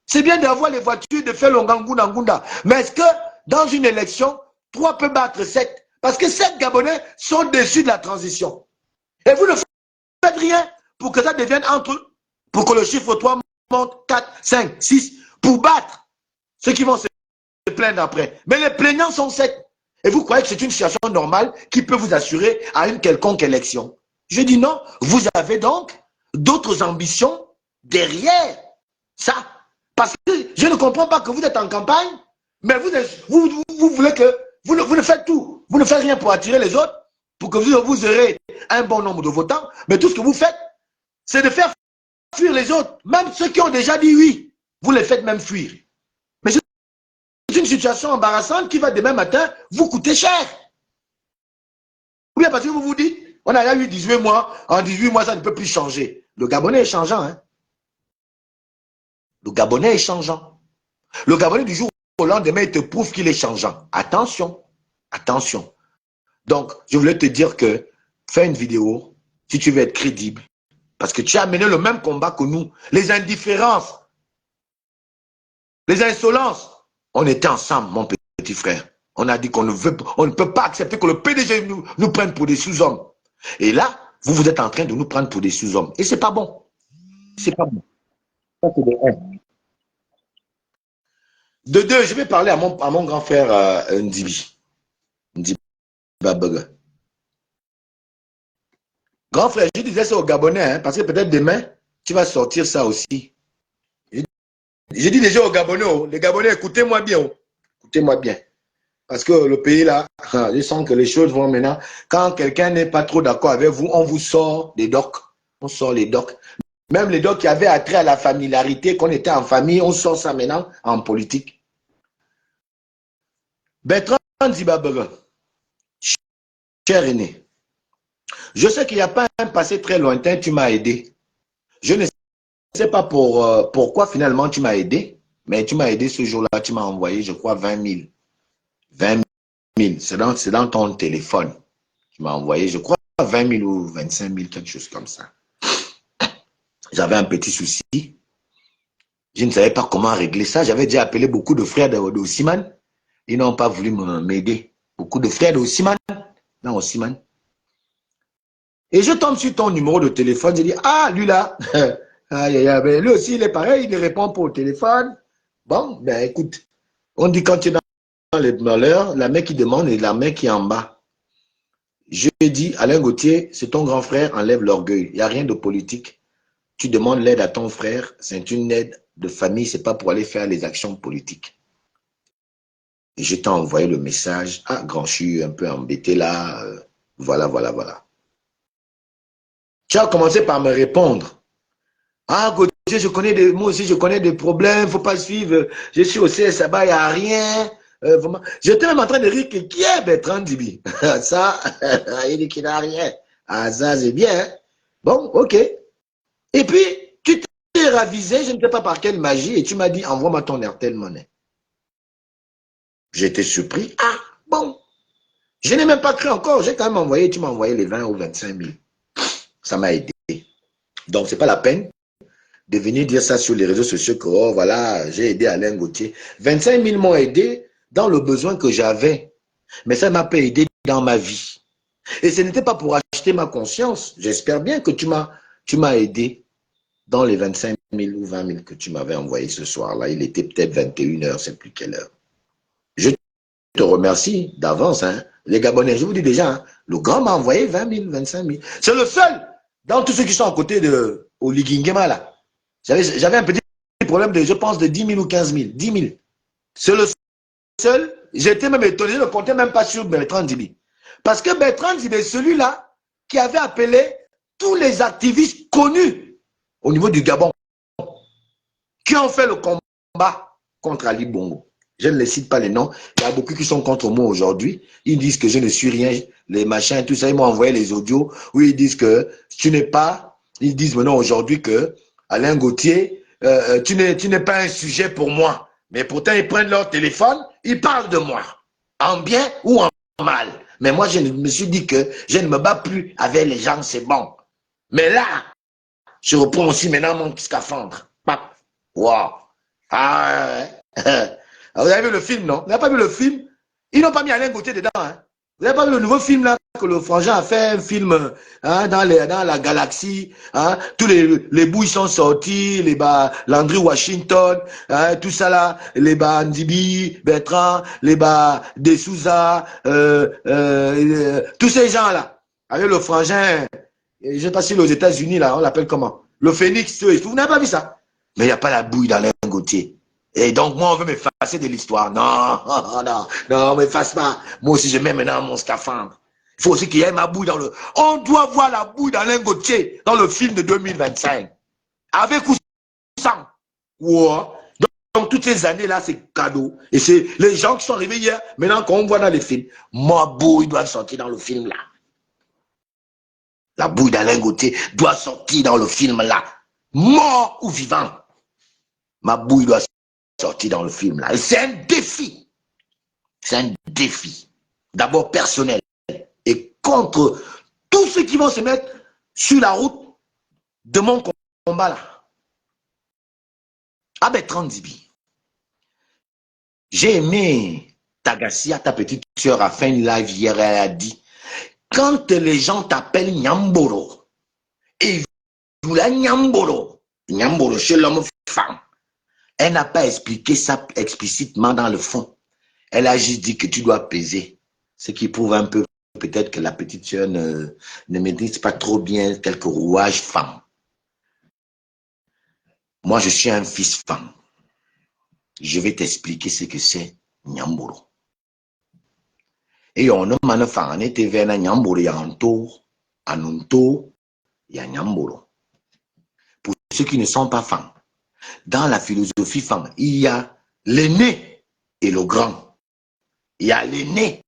C'est bien d'avoir les voitures, de faire l'ongangunda ngunda. Mais est-ce que dans une élection, 3 peuvent battre 7? Parce que 7 Gabonais sont déçus de la transition. Et vous ne faites rien pour que ça devienne entre eux. Pour que le chiffre 3 monte 4, 5, 6. Pour battre ceux qui vont se plaindre après. Mais les plaignants sont 7. Et vous croyez que c'est une situation normale qui peut vous assurer à une quelconque élection? Je dis non. Vous avez donc d'autres ambitions derrière ça. Parce que je ne comprends pas que vous êtes en campagne, mais vous voulez que vous ne faites tout. Vous ne faites rien pour attirer les autres, pour que vous aurez un bon nombre de votants. Mais tout ce que vous faites, c'est de faire fuir les autres. Même ceux qui ont déjà dit oui, vous les faites même fuir. Mais c'est une situation embarrassante qui va demain matin vous coûter cher. Ou bien parce que vous vous dites, on a eu 18 mois, en 18 mois ça ne peut plus changer. Le Gabonais est changeant. Hein? Le Gabonais est changeant. Le Gabonais du jour au lendemain, il te prouve qu'il est changeant. Attention, attention. Donc, je voulais te dire que fais une vidéo si tu veux être crédible. Parce que tu as mené le même combat que nous. Les indifférences, les insolences. On était ensemble, mon petit frère. On a dit qu'on ne peut pas accepter que le PDG nous prenne pour des sous-hommes. Et là, vous êtes en train de nous prendre pour des sous-hommes. Et c'est pas bon. C'est pas bon. Ça, c'est de 1. De 2, je vais parler à mon grand frère Ndibi. Ndibi Babaga. Grand frère, je disais ça aux Gabonais, hein, parce que peut-être demain, tu vas sortir ça aussi. Je dis déjà aux Gabonais, oh, les Gabonais, écoutez-moi bien. Oh, écoutez-moi bien. Parce que le pays là, je sens que les choses vont maintenant. Quand quelqu'un n'est pas trop d'accord avec vous, on vous sort des docs. On sort les docs. Même les docs qui avaient attrait à la familiarité, qu'on était en famille, on sort ça maintenant en politique. Bertrand Zibabaga, cher aîné, je sais qu'il n'y a pas un passé très lointain, tu m'as aidé. Je ne sais pas pourquoi finalement tu m'as aidé, mais tu m'as aidé ce jour-là, tu m'as envoyé, je crois, 20 000. 20 000, c'est dans ton téléphone. Tu m'as envoyé, je crois, 20 000 ou 25 000, quelque chose comme ça. J'avais un petit souci. Je ne savais pas comment régler ça. J'avais déjà appelé beaucoup de frères d'Ossiman. Ils n'ont pas voulu m'aider. Beaucoup de frères d'Ossiman. Non, Ossiman. Et je tombe sur ton numéro de téléphone. Je dis, ah, lui là, lui aussi, il est pareil, il ne répond pas au téléphone. Bon, ben écoute, on dit quand tu es dans les malheurs, la main qui demande et la main qui est en bas. Je dis, Alain Gauthier, c'est ton grand frère, enlève l'orgueil. Il n'y a rien de politique. Tu demandes l'aide à ton frère, c'est une aide de famille, ce n'est pas pour aller faire les actions politiques. Et je t'ai envoyé le message. Ah, grand, je suis un peu embêté là. Voilà, voilà, voilà. Tu as commencé par me répondre. Ah, Gauthier, moi aussi, je connais des problèmes, il ne faut pas suivre. Je suis au CSABA, il n'y a rien. J'étais même en train de rire que qui est Bertrand Dibi? Ça, il dit qu'il n'a rien. Ah, ça, c'est bien. Hein? Bon, ok. Et puis, tu t'es ravisé, je ne sais pas par quelle magie, et tu m'as dit, envoie-moi ton Airtel Money. J'étais surpris. Ah, bon. Je n'ai même pas cru encore. J'ai quand même envoyé, tu m'as envoyé les 20 ou 25 000. Ça m'a aidé. Donc, ce n'est pas la peine de venir dire ça sur les réseaux sociaux que, oh, voilà, j'ai aidé Alain Gauthier. 25 000 m'ont aidé dans le besoin que j'avais. Mais ça ne m'a pas aidé dans ma vie. Et ce n'était pas pour acheter ma conscience. J'espère bien que tu m'as aidé dans les 25 000 ou 20 000 que tu m'avais envoyé ce soir-là. Il était peut-être 21 h, je ne sais plus quelle heure. Je te remercie d'avance. Hein. Les Gabonais, je vous dis déjà, hein, le grand m'a envoyé 20 000, 25 000. C'est le seul dans tous ceux qui sont à côté de Oligingema là. J'avais un petit problème de, je pense, de 10 000 ou 15 000. 10 000. C'est le seul. J'étais même étonné, je ne comptais même pas sur Bertrand Dibi. Parce que Bertrand Dibi est celui-là qui avait appelé tous les activistes connus au niveau du Gabon qui ont fait le combat contre Ali Bongo. Je ne les cite pas les noms. Il y a beaucoup qui sont contre moi aujourd'hui. Ils disent que je ne suis rien, les machins, tout ça. Ils m'ont envoyé les audios où ils disent que tu n'es pas. Ils disent maintenant aujourd'hui que Alain Gauthier, tu n'es pas un sujet pour moi. Mais pourtant, ils prennent leur téléphone, ils parlent de moi. En bien ou en mal. Mais moi, je me suis dit que je ne me bats plus avec les gens, c'est bon. Mais là, je reprends aussi maintenant mon scaphandre. Wow. Ah, ouais. Vous avez vu le film, non? Vous n'avez pas vu le film? Ils n'ont pas mis Alain Gauthier dedans. Hein? Vous n'avez pas vu le nouveau film là que le frangin a fait, un film hein, dans la galaxie. Hein? Tous les bouts ils sont sortis, Landry Washington, hein, tout ça là, les Ndibi, Bertrand, les De Souza, tous ces gens là. Avec le frangin, je ne sais pas si aux États-Unis là, on l'appelle comment? Le Phoenix, vous n'avez pas vu ça? Mais il n'y a pas la bouille d'Alain Gauthier. Et donc, moi, on veut m'effacer de l'histoire. Non, non, non, m'efface pas. Moi aussi, je mets maintenant mon scaphandre. Il faut aussi qu'il y ait ma bouille dans le... On doit voir la bouille d'Alain Gauthier dans le film de 2025. Avec ou sans. Ouais. Donc, toutes ces années-là, c'est cadeau. Et c'est les gens qui sont arrivés hier, maintenant qu'on voit dans les films, ma bouille doit sortir dans le film là. La bouille d'Alain Gauthier doit sortir dans le film là. Mort ou vivant. Ma bouille doit sortir dans le film là. C'est un défi. C'est un défi. D'abord personnel. Et contre tous ceux qui vont se mettre sur la route de mon combat là. Ah ben, Transibi. J'ai aimé Tagassia, ta petite soeur, a fait une live hier, elle a dit, quand les gens t'appellent Nyamboro, et vous la Nyamboro, Nyamboro chez l'homme femme, elle n'a pas expliqué ça explicitement dans le fond. Elle a juste dit que tu dois peser. Ce qui prouve un peu peut-être que la petite soeur ne maîtrise pas trop bien quelques rouages femmes. Moi, je suis un fils femme. Je vais t'expliquer ce que c'est Nyamboro. Et on ne m'a pas été vers Nyamboro, il y a un tour, un tour, il y a Nyamboro. Pour ceux qui ne sont pas femmes, dans la philosophie femme, il y a l'aîné et le grand. Il y a l'aîné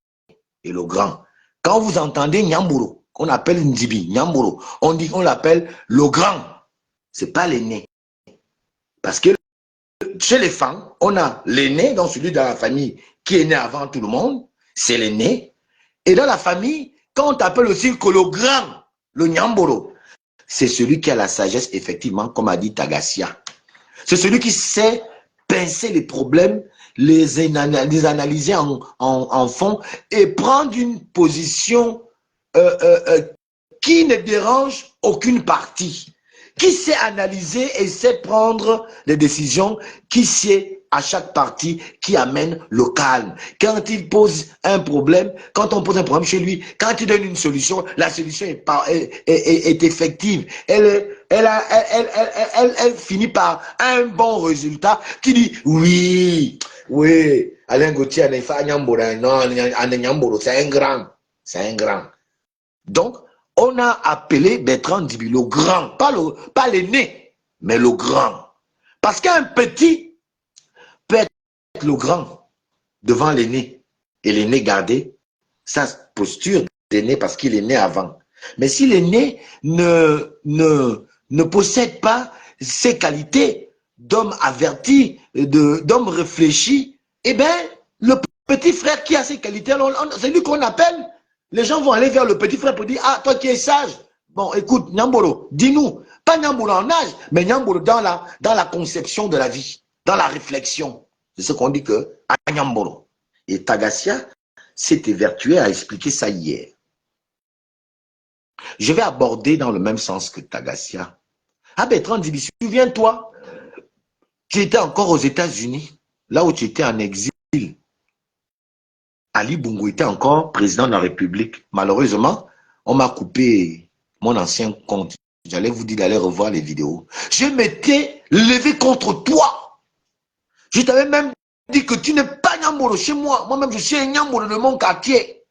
et le grand. Quand vous entendez Nyamboro, qu'on appelle Ndibi, Nyamboro, on l'appelle le grand. Ce n'est pas l'aîné. Parce que chez les femmes, on a l'aîné, donc celui dans la famille qui est né avant tout le monde, c'est l'aîné. Et dans la famille, quand on t'appelle aussi que le grand, le Nyamboro, c'est celui qui a la sagesse, effectivement, comme a dit Tagassia. C'est celui qui sait pincer les problèmes, les analyser en fond et prendre une position qui ne dérange aucune partie, qui sait analyser et sait prendre les décisions, qui sait à chaque partie qui amène le calme. Quand il pose un problème, quand on pose un problème chez lui, quand il donne une solution, la solution est effective. Elle finit par un bon résultat qui dit oui, oui, Alain Gauthier, c'est un grand, c'est un grand. Donc, on a appelé Bertrand Ndibi le grand, pas l'aîné, mais le grand. Parce qu'un petit peut être le grand devant l'aîné et l'aîné garder sa posture d'aîné parce qu'il est né avant. Mais si l'aîné ne possède pas ces qualités d'homme averti, d'homme réfléchi, eh bien, le petit frère qui a ces qualités, c'est lui qu'on appelle. Les gens vont aller vers le petit frère pour dire, ah, toi qui es sage, bon, écoute, Nyamboro, dis-nous, pas Nyamboro en âge, mais Nyamboro dans la conception de la vie, dans la réflexion. C'est ce qu'on dit que à Nyamboro. Et Tagassia s'est évertué à expliquer ça hier. Je vais aborder dans le même sens que Tagassia. Ah, Bertrand Ndibi, souviens-toi, tu étais encore aux États-Unis, là où tu étais en exil. Ali Bongo était encore président de la République. Malheureusement, on m'a coupé mon ancien compte. J'allais vous dire d'aller revoir les vidéos. Je m'étais levé contre toi. Je t'avais même dit que tu n'es pas Nyamboro chez moi. Moi-même, je suis un Nyamboro de mon quartier.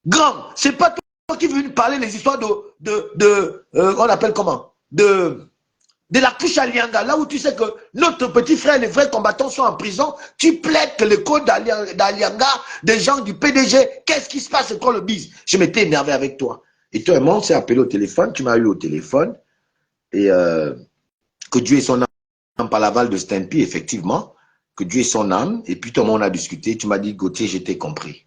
Grand, c'est pas toi qui veux nous parler des histoires on appelle comment? De la couche à Lianga, là où tu sais que notre petit frère, les vrais combattants sont en prison, tu plaides que le code d'Alianga, des gens du PDG, qu'est-ce qui se passe quand le bise? Je m'étais énervé avec toi. Et toi, un monde s'est appelé au téléphone, tu m'as eu au téléphone, et que Dieu ait son âme par l'aval de Stampy, effectivement, que Dieu est son âme. Et puis, tout le monde a discuté. Tu m'as dit, Gauthier, je t'ai compris.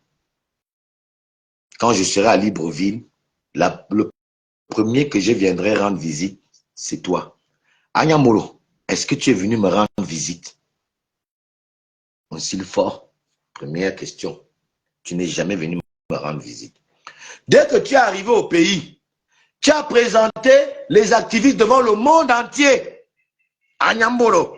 Quand je serai à Libreville, le premier que je viendrai rendre visite, c'est toi. Agnamolo, est-ce que tu es venu me rendre visite? Mon style fort. Première question. Tu n'es jamais venu me rendre visite. Dès que tu es arrivé au pays, tu as présenté les activistes devant le monde entier. Agnambolo,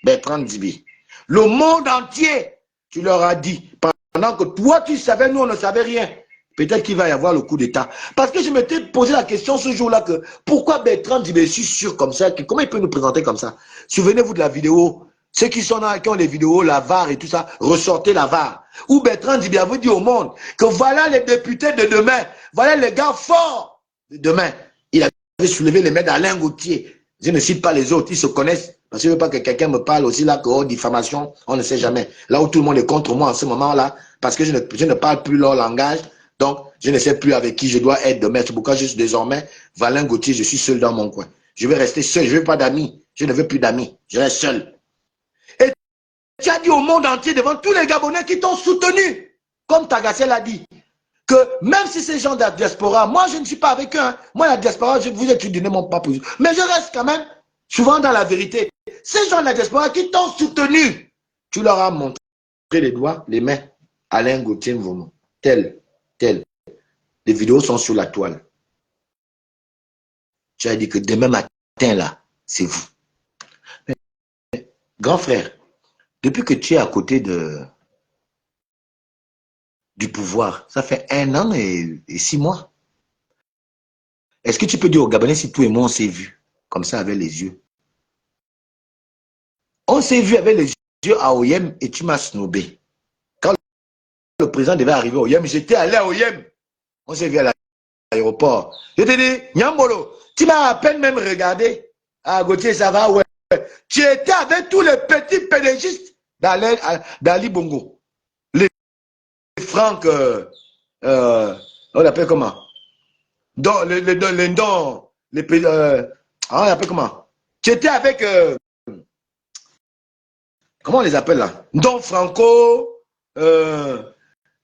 Bertrand Dibi. Le monde entier, tu leur as dit, pendant que toi tu savais, nous on ne savait rien. Peut-être qu'il va y avoir le coup d'État. Parce que je m'étais posé la question ce jour-là que pourquoi Bertrand Dibi, je suis sûr comme ça, comment il peut nous présenter comme ça? Souvenez-vous de la vidéo, ceux qui sont là, qui ont les vidéos, la VAR et tout ça, ressortez la VAR. Où Bertrand Dibi avait dit au monde que voilà les députés de demain, voilà les gars forts de demain. Il avait soulevé les mains d'Alain Gauthier. Je ne cite pas les autres, ils se connaissent. Parce que je ne veux pas que quelqu'un me parle aussi là que oh, diffamation, on ne sait jamais. Là où tout le monde est contre moi en ce moment-là, parce que je ne parle plus leur langage, donc je ne sais plus avec qui je dois être demain. C'est pourquoi je suis désormais Alain Gauthier, je suis seul dans mon coin. Je vais rester seul, je ne veux pas d'amis, je ne veux plus d'amis, je reste seul. Et tu as dit au monde entier devant tous les Gabonais qui t'ont soutenu, comme Tagassé l'a dit, que même si ces gens de la diaspora, moi je ne suis pas avec eux, hein. Moi la diaspora, je vous ai donné mon pas position, mais je reste quand même souvent dans la vérité. Ces gens de la diaspora qui t'ont soutenu, tu leur as montré les doigts, les mains, Alain Gauthier Mvono, tel. Les vidéos sont sur la toile. Tu as dit que demain matin là, c'est vous. Mais, grand frère, depuis que tu es à côté du pouvoir, ça fait 1 an et 6 mois. Est-ce que tu peux dire aux Gabonais si toi et moi on s'est vus comme ça avec les yeux? On s'est vu avec les yeux à Oyem et tu m'as snobé. Quand le président devait arriver à Oyem, j'étais allé à Oyem. On s'est vu à l'aéroport. Je te dis, Nyambolo, tu m'as à peine même regardé. Ah, Gauthier, ça va, ouais. Tu étais avec tous les petits pédégistes d'Ali Bongo. Les Franck, on l'appelle comment? Les dons, on l'appelle comment? Tu étais avec, comment on les appelle là? Don Franco,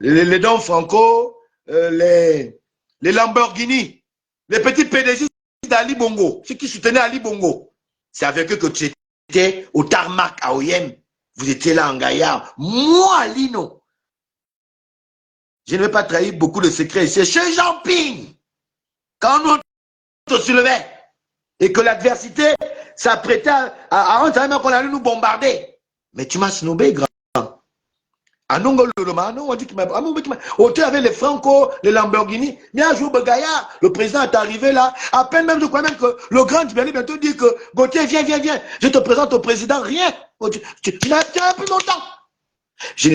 les Don Franco, les Lamborghini, les petits PDG d'Ali Bongo, ceux qui soutenaient Ali Bongo. C'est avec eux que tu étais au tarmac à Oyem. Vous étiez là en gaillard. Moi, Lino, je ne vais pas trahir beaucoup de secrets. C'est chez Jean-Ping. Quand on te soulevait et que l'adversité s'apprêtait à on savait même qu'on allait nous bombarder. Mais tu m'as snobé, grand. On dit tu avais les Franco, les Lamborghini, mais un jour, Gaillard, le président est arrivé là, à peine même, je crois même que le grand Dibali bientôt dit que Gauthier, viens, je te présente au président, rien. Tu n'as plus longtemps. Je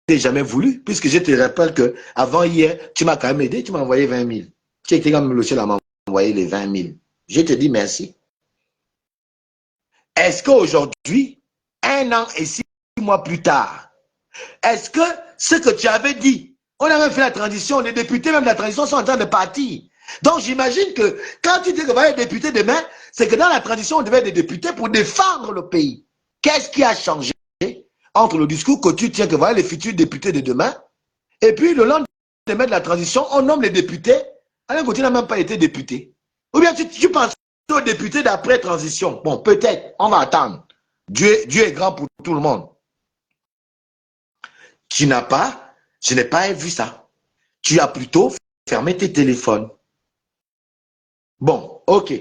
n'ai jamais voulu, puisque je te rappelle que avant hier, tu m'as quand même aidé, tu m'as envoyé 20 000. Tu étais quand même le seul à m'envoyer les 20 000. Je te dis merci. Est-ce qu'aujourd'hui, 1 an et 6 mois plus tard, est-ce que ce que tu avais dit, on a même fait la transition, les députés même de la transition sont en train de partir. Donc j'imagine que quand tu dis que va être député demain, c'est que dans la transition, on devait être des députés pour défendre le pays. Qu'est-ce qui a changé entre le discours que tu tiens que voilà les futurs députés de demain et puis le lendemain de la transition, on nomme les députés. Alain Gauthier n'a même pas été député. Ou bien tu penses aux députés d'après transition. Bon, peut-être, on va attendre. Dieu est grand pour tout le monde. Je n'ai pas vu ça. Tu as plutôt fermé tes téléphones. Bon, ok.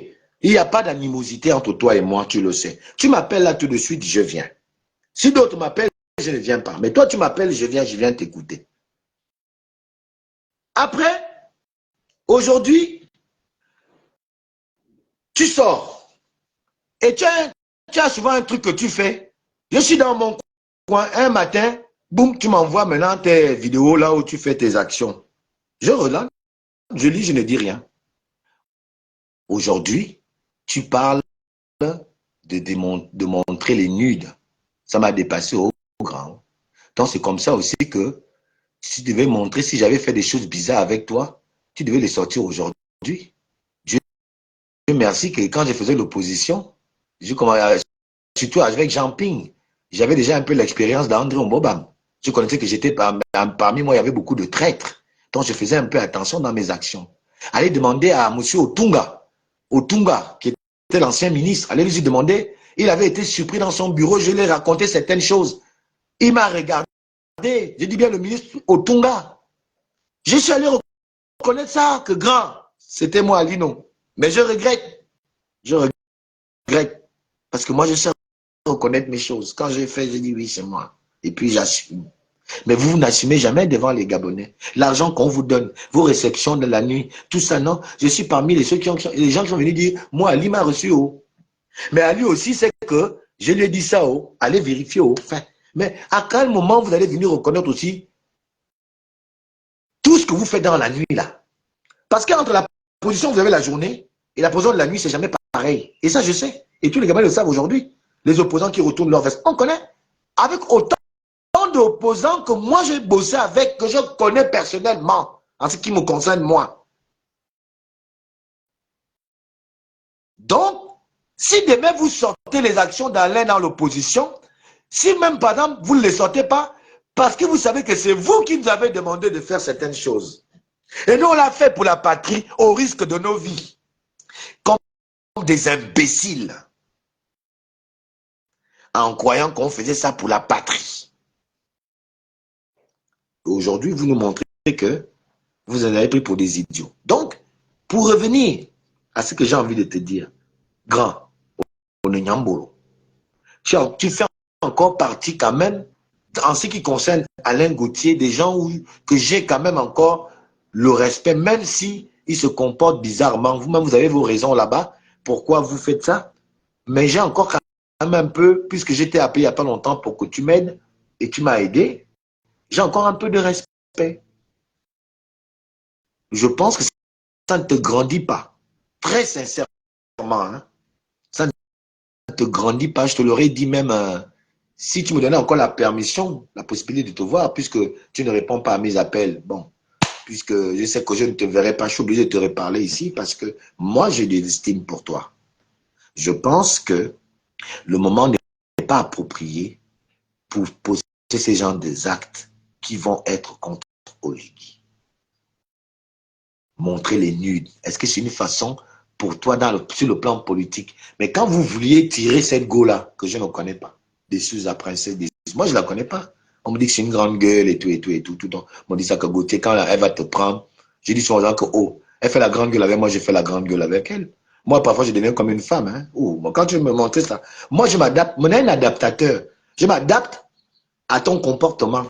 Il n'y a pas d'animosité entre toi et moi, tu le sais. Tu m'appelles là tout de suite, je viens. Si d'autres m'appellent, je ne viens pas. Mais toi, tu m'appelles, je viens t'écouter. Après, aujourd'hui, tu sors. Et tu as souvent un truc que tu fais. Je suis dans mon coin un matin, boum, tu m'envoies maintenant tes vidéos là où tu fais tes actions. Je relance, je lis, je ne dis rien. Aujourd'hui, tu parles de montrer les nudes. Ça m'a dépassé au grand. Donc c'est comme ça aussi que si tu devais montrer, si j'avais fait des choses bizarres avec toi, tu devais les sortir aujourd'hui. Dieu merci que quand je faisais l'opposition, surtout avec Jean Ping. J'avais déjà un peu l'expérience d'André Mbobam. Je connaissais que j'étais parmi moi, il y avait beaucoup de traîtres. Donc, je faisais un peu attention dans mes actions. Allez demander à M. Otunga, qui était l'ancien ministre, allez lui demander, il avait été surpris dans son bureau, je lui ai raconté certaines choses. Il m'a regardé, je dis bien le ministre Otunga. Je suis allé reconnaître ça, que grand, c'était moi, Lino. Mais je regrette, parce que moi, je sais reconnaître mes choses. Quand j'ai fait, je dis oui, c'est moi. Et puis, j'assume. Mais vous n'assumez jamais devant les Gabonais. L'argent qu'on vous donne, vos réceptions de la nuit, tout ça, non. Je suis parmi les gens qui sont venus dire, moi, Ali m'a reçu, oh. Mais Ali aussi, c'est que je lui ai dit ça, oh. Allez vérifier, oh. Enfin, mais à quel moment vous allez venir reconnaître aussi tout ce que vous faites dans la nuit, là? Parce qu'entre la position vous avez la journée et la position de la nuit, c'est jamais pareil. Et ça, je sais. Et tous les Gabonais le savent aujourd'hui. Les opposants qui retournent leur veste. On connaît. Avec autant d'opposants que moi j'ai bossé avec, que je connais personnellement, en ce qui me concerne moi. Donc, si demain vous sortez les actions d'Alain dans l'opposition, si même par exemple vous ne les sortez pas, parce que vous savez que c'est vous qui nous avez demandé de faire certaines choses. Et nous on l'a fait pour la patrie au risque de nos vies. Comme des imbéciles. En croyant qu'on faisait ça pour la patrie. Aujourd'hui, vous nous montrez que vous en avez pris pour des idiots. Donc, pour revenir à ce que j'ai envie de te dire, grand, Ononyambolo, tu fais encore partie quand même, en ce qui concerne Alain Gauthier, des gens que j'ai quand même encore le respect, même si il se comporte bizarrement. Vous-même, vous avez vos raisons là-bas, pourquoi vous faites ça. Mais j'ai encore quand même un peu, puisque j'étais appelé il n'y a pas longtemps pour que tu m'aides, et tu m'as aidé, j'ai encore un peu de respect. Je pense que ça ne te grandit pas. Très sincèrement, hein, ça ne te grandit pas. Je te l'aurais dit même, si tu me donnais encore la permission, la possibilité de te voir, puisque tu ne réponds pas à mes appels, bon, puisque je sais que je ne te verrai pas, je suis obligé de te reparler ici, parce que moi, j'ai des estimes pour toi. Je pense que le moment n'est pas approprié pour poser ces genres d'actes qui vont être contre Oligui. Montrer les nudes. Est-ce que c'est une façon pour toi sur le plan politique? Mais quand vous vouliez tirer cette go-là, que je ne connais pas, des Sousa princesse, moi je ne la connais pas. On me dit que c'est une grande gueule et tout, et tout, et tout, tout. On me dit ça que Gauthier, quand elle va te prendre, je dis souvent que, oh, elle fait la grande gueule avec moi, je fais la grande gueule avec elle. Moi, parfois, je deviens comme une femme. Hein. Oh, quand tu me montres ça, moi, je m'adapte. Mon un adaptateur. Je m'adapte à ton comportement.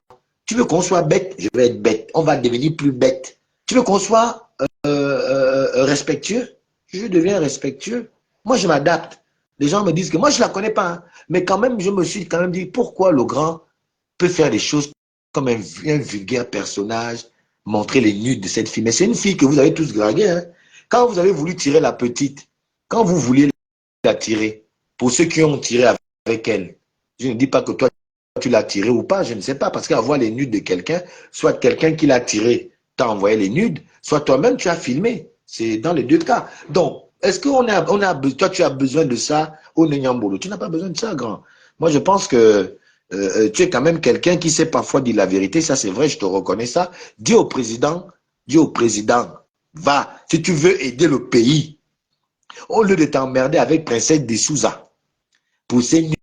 Tu veux qu'on soit bête, je vais être bête. On va devenir plus bête. Tu veux qu'on soit respectueux, je deviens respectueux. Moi, je m'adapte. Les gens me disent que moi, je ne la connais pas. Hein, mais quand même, je me suis quand même dit pourquoi le grand peut faire des choses comme un vulgaire personnage, montrer les nudes de cette fille. Mais c'est une fille que vous avez tous draguée. Hein. Quand vous avez voulu tirer la petite, quand vous vouliez la tirer, pour ceux qui ont tiré avec elle, je ne dis pas que toi, tu l'as tiré ou pas, je ne sais pas, parce qu'à voir les nudes de quelqu'un, soit quelqu'un qui l'a tiré t'a envoyé les nudes, soit toi-même tu as filmé. C'est dans les deux cas. Donc, est-ce que toi tu as besoin de ça au Nyambolo? Tu n'as pas besoin de ça, grand. Moi, je pense que tu es quand même quelqu'un qui sait parfois dire la vérité. Ça, c'est vrai, je te reconnais ça. Dis au président, va, si tu veux aider le pays, au lieu de t'emmerder avec Princesse de Souza, pour ces nudes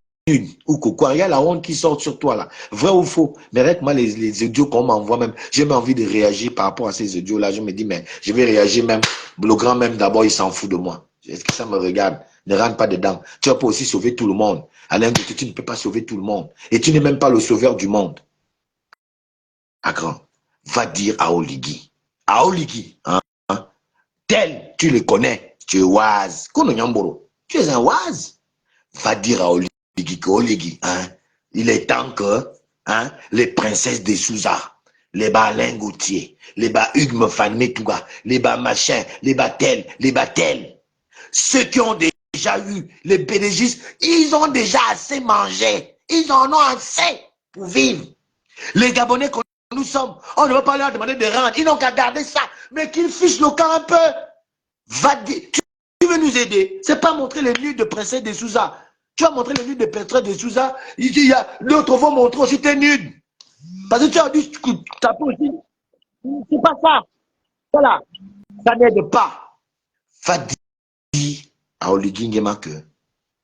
ou quoi, il y a la honte qui sort sur toi là. Vrai ou faux? Mais avec moi, les audios qu'on m'envoie même, j'ai même envie de réagir par rapport à ces audios là. Je me dis, mais je vais réagir même. Le grand même d'abord, il s'en fout de moi. Est-ce que ça me regarde? Ne rentre pas dedans. Tu vas pas aussi sauver tout le monde. Alain, tu ne peux pas sauver tout le monde. Et tu n'es même pas le sauveur du monde. Ah grand, va dire à Oligui. À Oligui, hein, tel, tu le connais. Tu es Oise. Kono Nyamboro. Tu es un Oise. Va dire à Oligui, hein, il est temps que hein, les princesses de Souza, les bas Alain Gauthier, les bas Hugues Mofane Touga, les bas machin, les bas tel, ceux qui ont déjà eu les bénégistes, ils ont déjà assez mangé. Ils en ont assez pour vivre. Les Gabonais que nous sommes, on ne va pas leur demander de rendre. Ils n'ont qu'à garder ça. Mais qu'ils fichent le camp un peu. Va dire, tu veux nous aider. C'est pas montrer les nudes de princesse de Souza. Tu as montré le nude de Petra de Souza. D'autres vont montrer aussi tes nudes. Parce que tu as dû taper aussi. C'est pas ça. Voilà. Ça n'aide pas. Fadi à Oligui Nguema que,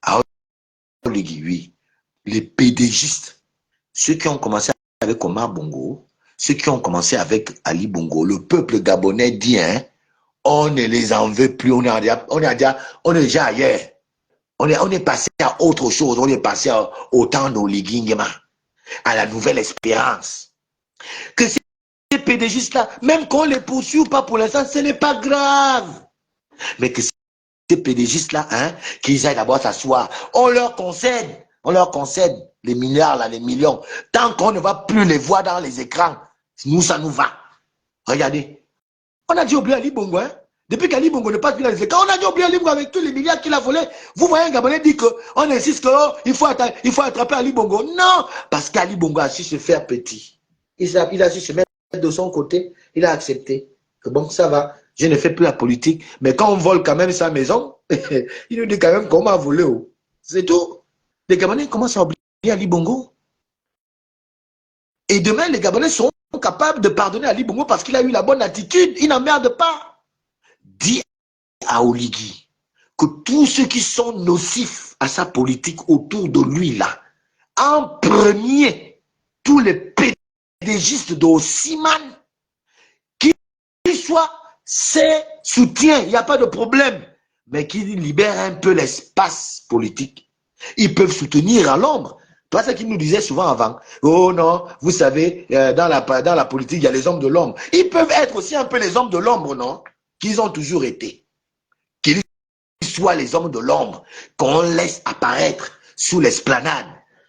à Oligui, oui, les PDGistes, ceux qui ont commencé avec Omar Bongo, ceux qui ont commencé avec Ali Bongo, le peuple gabonais dit, hein, on ne les en veut plus, on est déjà ailleurs. On est passé à autre chose, on est passé au temps d'Oligui Nguema, à la nouvelle espérance. Que ces PDGistes-là, même qu'on les poursuit ou pas pour l'instant, ce n'est pas grave. Mais que ces PDGistes-là, hein, qu'ils aillent d'abord s'asseoir, on leur concède les milliards, là, les millions. Tant qu'on ne va plus les voir dans les écrans, nous, ça nous va. Regardez. On a dit oublier Ali Bongo, hein. Depuis qu'Ali Bongo ne passe plus dans les écrans, on a dit oublier Ali Bongo avec tous les milliards qu'il a volés. Vous voyez un Gabonais dire qu'on insiste qu'il faut attraper Ali Bongo. Non, parce qu'Ali Bongo a su se faire petit. Il a su se mettre de son côté. Il a accepté que bon, ça va. Je ne fais plus la politique. Mais quand on vole quand même sa maison, il nous dit quand même qu'on m'a volé. C'est tout. Les Gabonais commencent à oublier Ali Bongo. Et demain, les Gabonais sont capables de pardonner Ali Bongo parce qu'il a eu la bonne attitude. Il n'emmerde pas. Dis à Oligui que tous ceux qui sont nocifs à sa politique autour de lui, là, en premier, tous les PDGistes d'Osiman, qu'ils soient ses soutiens, il n'y a pas de problème, mais qu'ils libèrent un peu l'espace politique. Ils peuvent soutenir à l'ombre. Toi, ce qu'ils nous disaient souvent avant, oh non, vous savez, dans la politique, il y a les hommes de l'ombre. Ils peuvent être aussi un peu les hommes de l'ombre, non? Qu'ils ont toujours été. Qu'ils soient les hommes de l'ombre, qu'on laisse apparaître sous l'esplanade,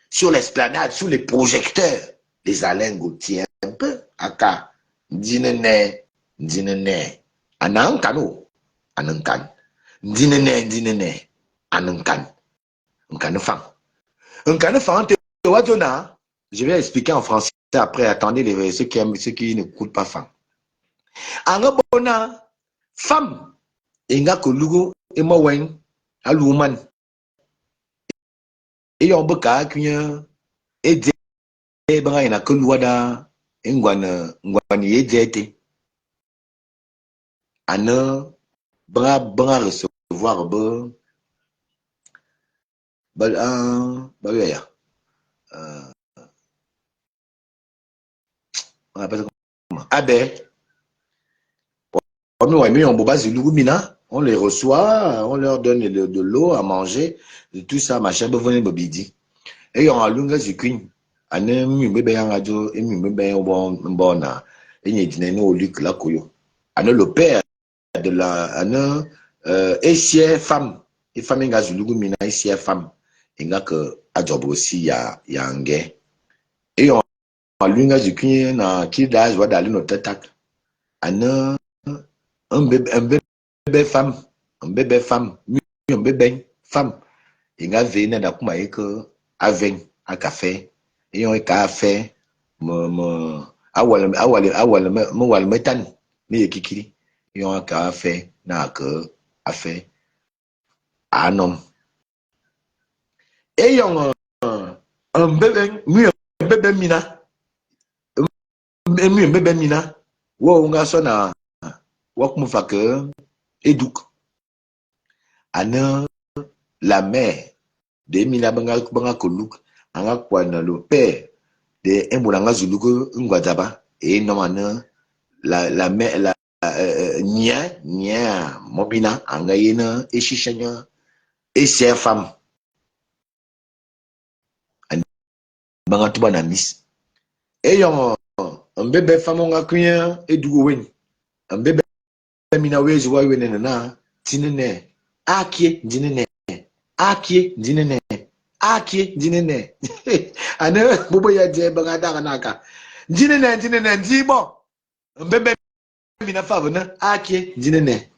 sous les projecteurs, les Alain Gauthier, un peu, aka, dinene, anankano, anankan, dinene, anankan, nkanefang. Nkanefang, je vais expliquer en français après, attendez ceux qui n'écoutent pas fang. Angabona, femme, inga kolugo, ema wen, aluman. Et yon boka kunya, et de bra ina koluada, ngwana ye jete. Ana, bra recevoir be, ya. On appelle ça comment? Abe. On les reçoit, on leur donne de l'eau à manger, de tout ça, machin, venez bobidi. Et on a l'unga zikin, ane bébé en radio, et bébé en bon, et y a dîné au luc la koyo. Ane le père de la, ane, et femme, et femme en gazulugu mina, et femme, et nga que à job aussi, ya un gay. Et on a l'unga zikin, na, qui d'âge, va d'aller notre tac. Ane, un bébé femme, un bébé femme, il a venu dans kuma que avec un café, et on café, awal metan, mais kikiri, et on café, n'a que affaire, un homme. Et on un bébé mina, un bébé mina, ou on a son à Wakmufake, Eduk. Ana la mère de Mina Banga Koluk, Anga Kwana le père de Mbulanga Zulugu Ngwazaba, et non, la mère, Nia, Mobina, Angayena, et Chichanya, et ses femmes. Banga Tubana Miss. Et yon, un bébé femme, on a cueilli, et Dougouen. Un bébé mina wezi wa wene na tinene akie dinene ane bobo ya je banga daga naka dinene ndibo mbebe mina favo na akie dinene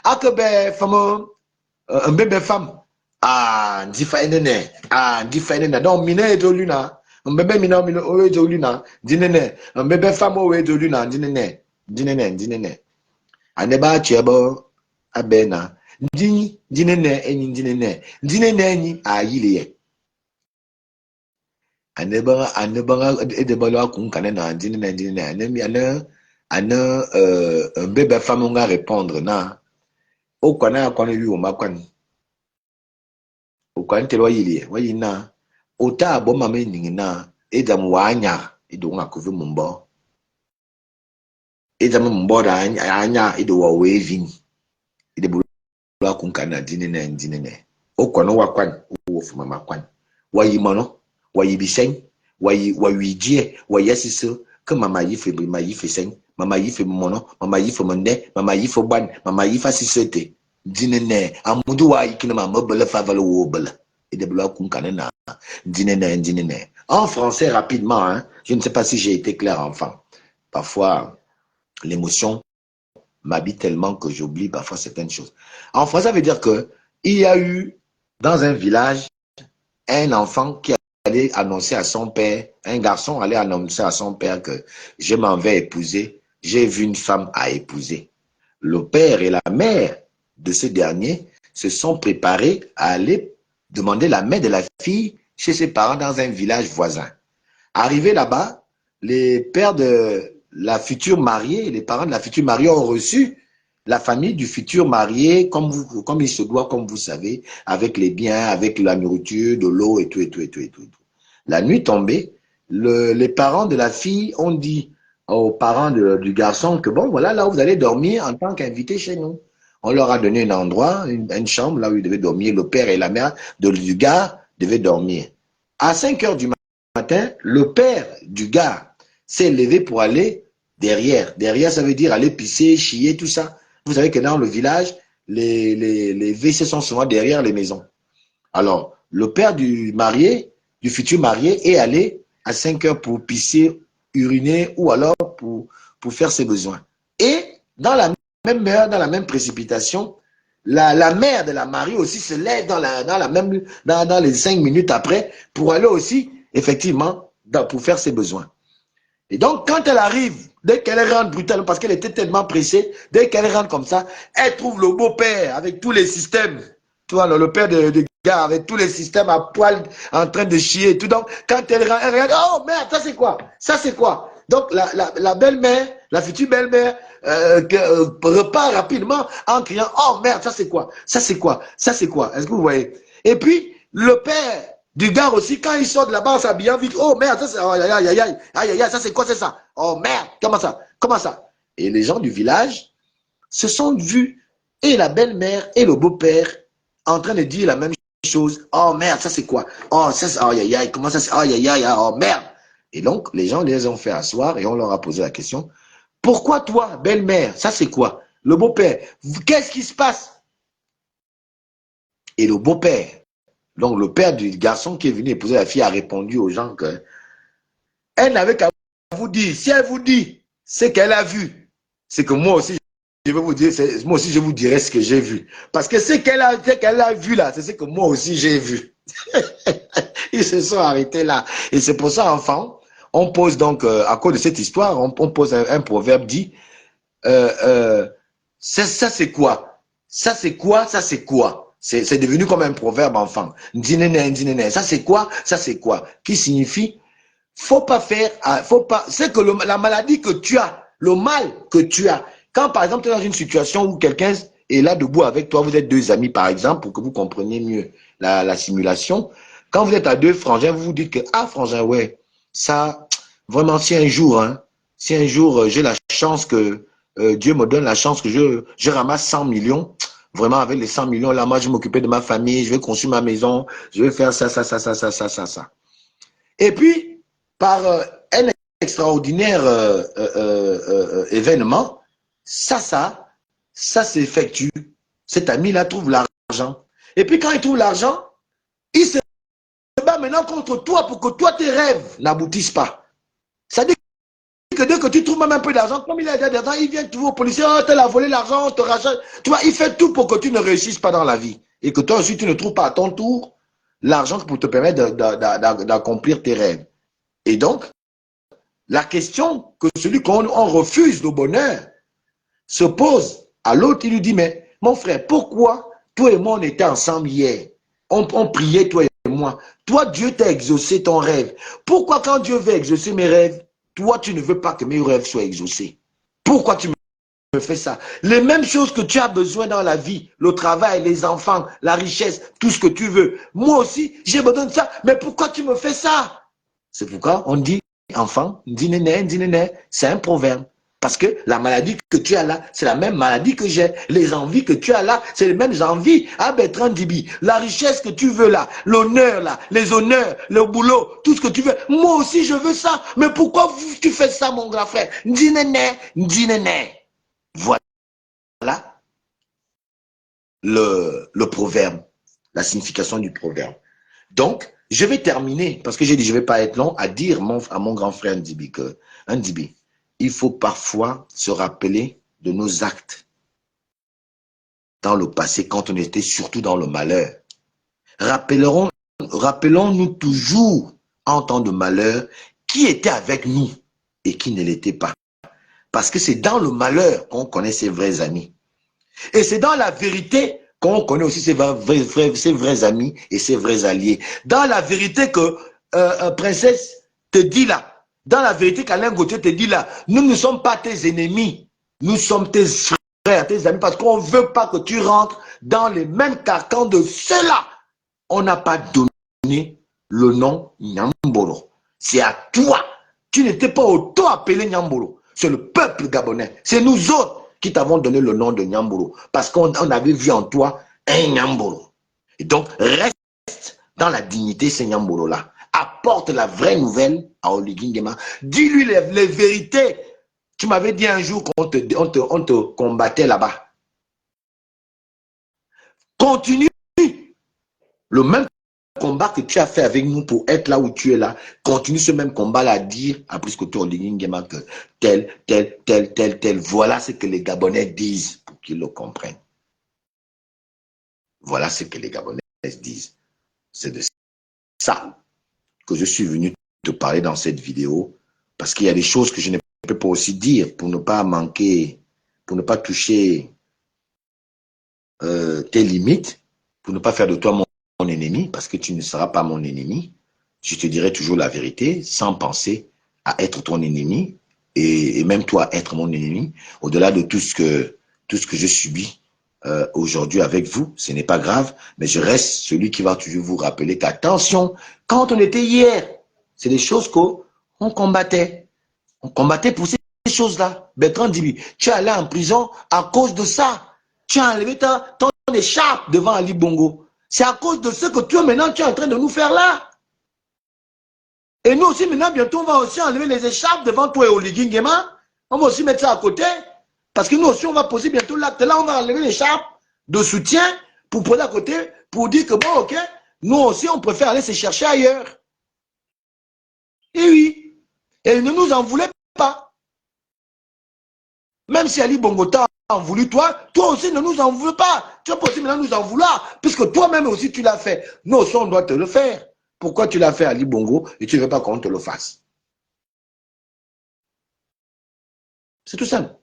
akebe famo mbebe fam ndifa enene donc mina etoluna mbebe mina owe etoluna dinene mbebe famo owe etoluna dinene. Aneba chebo abena Ndini, ndinene, eni, ndinene. Ndinene, eni, ayiliye. Anebanga, edebalo akunkane na ndinene, ndinene. Un bébé femme, on va répondre, na. Au kwana, kwana yu, ma kwan. Au kwana, te lo yiliye, wayina. Ota aboma me ningina, edam wanya, edonga kuve mumbo. Edam mumbo da anya, edo wa waving. Edebulu akunkane na ndinene. Au kwana wakwan, uwofuma makwan. Wayimono. Wayibiseng, wayidie, wayasiso, que mama yife seng, mama yife mono, mama yife monde, mama yife ban, mama yife sisete, dinene, amudu wa yikina mama bele favalo wobele, et de blocs kunkanena, dinene. En français, rapidement, hein, je ne sais pas si j'ai été clair, enfant. Parfois, l'émotion m'habite tellement que j'oublie parfois certaines choses. En français, ça veut dire que il y a eu, dans un village, un enfant qui allait annoncer à son père, un garçon allait annoncer à son père que je m'en vais épouser, j'ai vu une femme à épouser. Le père et la mère de ce dernier se sont préparés à aller demander la main de la fille chez ses parents dans un village voisin. Arrivé là-bas, les pères de la future mariée, les parents de la future mariée ont reçu la famille du futur marié, comme il se doit, comme vous savez, avec les biens, avec la nourriture, de l'eau et tout. La nuit tombée, les parents de la fille ont dit aux parents du garçon que bon, voilà, là où vous allez dormir en tant qu'invité chez nous. On leur a donné un endroit, une chambre, là où ils devaient dormir. Le père et la mère du gars devaient dormir. À 5 heures du matin, le père du gars s'est levé pour aller derrière. Derrière, ça veut dire aller pisser, chier, tout ça. Vous savez que dans le village, les WC sont souvent derrière les maisons. Alors, le père du futur marié, est allé à 5 heures pour pisser, uriner ou alors pour faire ses besoins. Et dans la même heure, dans la même précipitation, la mère de la mariée aussi se lève dans les 5 minutes après pour aller aussi, effectivement, pour faire ses besoins. Et donc, quand elle arrive, dès qu'elle rentre brutalement, parce qu'elle était tellement pressée, dès qu'elle rentre comme ça, elle trouve le beau-père avec tous les systèmes. Tu vois, le père de gars avec tous les systèmes à poil en train de chier et tout. Donc, quand elle regarde, oh merde, ça c'est quoi? Ça c'est quoi? Donc, la belle-mère, la future belle-mère, repart rapidement en criant, oh merde, ça c'est quoi? Ça c'est quoi? Ça c'est quoi? Est-ce que vous voyez? Et puis, le père du gars aussi, quand il sort de là-bas en s'habillant vite, oh merde, ça c'est, oh, aïe, ça c'est quoi, c'est ça? Oh merde, comment ça? Comment ça? Et les gens du village se sont vus, et la belle-mère et le beau-père, en train de dire la même chose. Oh merde, ça c'est quoi? Oh, ça c'est, aïe, comment ça c'est? Aïe, oh merde. Et donc, les gens les ont fait asseoir et on leur a posé la question. Pourquoi toi, belle-mère, ça c'est quoi? Le beau-père, qu'est-ce qui se passe? Et le beau-père, donc le père du garçon qui est venu épouser la fille, a répondu aux gens que elle n'avait qu'à vous dire. Si elle vous dit ce qu'elle a vu, c'est que moi aussi, je vais vous dire, moi aussi je vous dirai ce que j'ai vu. Parce que ce qu'elle a vu là, c'est ce que moi aussi j'ai vu. Ils se sont arrêtés là. Et c'est pour ça, enfant, on pose donc, à cause de cette histoire, on pose un proverbe dit, ça c'est quoi? Ça c'est quoi? Ça c'est quoi? C'est devenu comme un proverbe, enfant. Ndinene, ça c'est quoi? Ça c'est quoi? Qui signifie, faut pas faire, faut pas, c'est que la maladie que tu as, le mal que tu as, quand par exemple tu es dans une situation où quelqu'un est là debout avec toi, vous êtes deux amis par exemple, pour que vous compreniez mieux la simulation, quand vous êtes à deux frangins, vous vous dites que, ah frangin, ouais, ça, vraiment, si un jour, hein, si un jour j'ai la chance que Dieu me donne la chance que je ramasse 100 millions, vraiment avec les 100 millions, là, moi je vais m'occuper de ma famille, je vais construire ma maison, je vais faire ça. Et puis, par un extraordinaire événement, ça s'effectue. Cet ami-là trouve l'argent. Et puis quand il trouve l'argent, il se bat maintenant contre toi pour que toi, tes rêves n'aboutissent pas. C'est-à-dire que dès que tu trouves même un peu d'argent, comme il a d'argent, il vient toujours au policier, oh, tu as volé l'argent, on te rachète. Tu vois, il fait tout pour que tu ne réussisses pas dans la vie. Et que toi aussi, tu ne trouves pas à ton tour l'argent pour te permettre d'accomplir tes rêves. Et donc, la question que celui qu'on refuse le bonheur se pose à l'autre, il lui dit, mais mon frère, pourquoi toi et moi on était ensemble hier? On priait, toi et moi. Toi, Dieu t'a exaucé ton rêve. Pourquoi quand Dieu veut exaucer mes rêves, toi, tu ne veux pas que mes rêves soient exaucés? Pourquoi tu me fais ça? Les mêmes choses que tu as besoin dans la vie, le travail, les enfants, la richesse, tout ce que tu veux. Moi aussi, j'ai besoin de ça. Mais pourquoi tu me fais ça? C'est pourquoi on dit enfant, dit néné, c'est un proverbe. Parce que la maladie que tu as là, c'est la même maladie que j'ai. Les envies que tu as là, c'est les mêmes envies. Ah Bertrand Dibi, la richesse que tu veux là, l'honneur là, les honneurs, le boulot, tout ce que tu veux. Moi aussi, je veux ça. Mais pourquoi tu fais ça, mon grand frère? Dis néné. Voilà le proverbe, la signification du proverbe. Donc, je vais terminer, parce que j'ai dit je ne vais pas être long, à dire à mon grand frère Ndibi que, Ndibi, il faut parfois se rappeler de nos actes dans le passé, quand on était surtout dans le malheur. Rappelons-nous toujours, en temps de malheur, qui était avec nous et qui ne l'était pas. Parce que c'est dans le malheur qu'on connaît ses vrais amis. Et c'est dans la vérité qu'on connaît aussi ses vrais amis et ses vrais alliés. Dans la vérité que Princesse te dit là, dans la vérité qu'Alain Gauthier te dit là, nous ne sommes pas tes ennemis, nous sommes tes frères, tes amis, parce qu'on ne veut pas que tu rentres dans les mêmes carcans de ceux-là. On n'a pas donné le nom Nyambolo. C'est à toi. Tu n'étais pas auto-appelé Nyambolo. C'est le peuple gabonais. C'est nous autres qui t'avons donné le nom de Nyambolo. Parce qu'on avait vu en toi un Nyambolo. Et donc, reste dans la dignité, ce Nyambolo-là. Apporte la vraie nouvelle à Oligui Nguema. Dis-lui les vérités. Tu m'avais dit un jour qu'on te combattait là-bas. Continue le même combat que tu as fait avec nous pour être là où tu es là, continue ce même combat-là à dire, à plus que toi, Oligui Nguema, que tel. Voilà ce que les Gabonais disent pour qu'ils le comprennent. Voilà ce que les Gabonais disent. C'est de ça que je suis venu te parler dans cette vidéo, parce qu'il y a des choses que je ne peux pas aussi dire pour ne pas manquer, pour ne pas toucher tes limites, pour ne pas faire de toi mon ennemi, parce que tu ne seras pas mon ennemi. Je te dirai toujours la vérité, sans penser à être ton ennemi, et même toi être mon ennemi, au-delà de tout ce que je subis aujourd'hui avec vous. Ce n'est pas grave, mais je reste celui qui va toujours vous rappeler qu'attention, quand on était hier, c'est des choses qu'on combattait. On combattait pour ces choses-là. Bertrand Dibi, tu es allé en prison à cause de ça. Tu as enlevé ton écharpe devant Ali Bongo. C'est à cause de ce que toi maintenant tu es en train de nous faire là. Et nous aussi maintenant bientôt on va aussi enlever les écharpes devant toi et Oligui Nguema. On va aussi mettre ça à côté. Parce que nous aussi on va poser bientôt l'acte. Là on va enlever l'écharpe de soutien pour poser à côté, pour dire que bon ok, nous aussi on préfère aller se chercher ailleurs. Et oui. Et ne nous en voulez pas. Même si Ali Bongo t'a en voulu toi aussi ne nous en veux pas. Tu vas pas aussi maintenant nous en vouloir, puisque toi-même aussi tu l'as fait. Nous aussi on doit te le faire. Pourquoi tu l'as fait à Ali Bongo et tu ne veux pas qu'on te le fasse? C'est tout simple.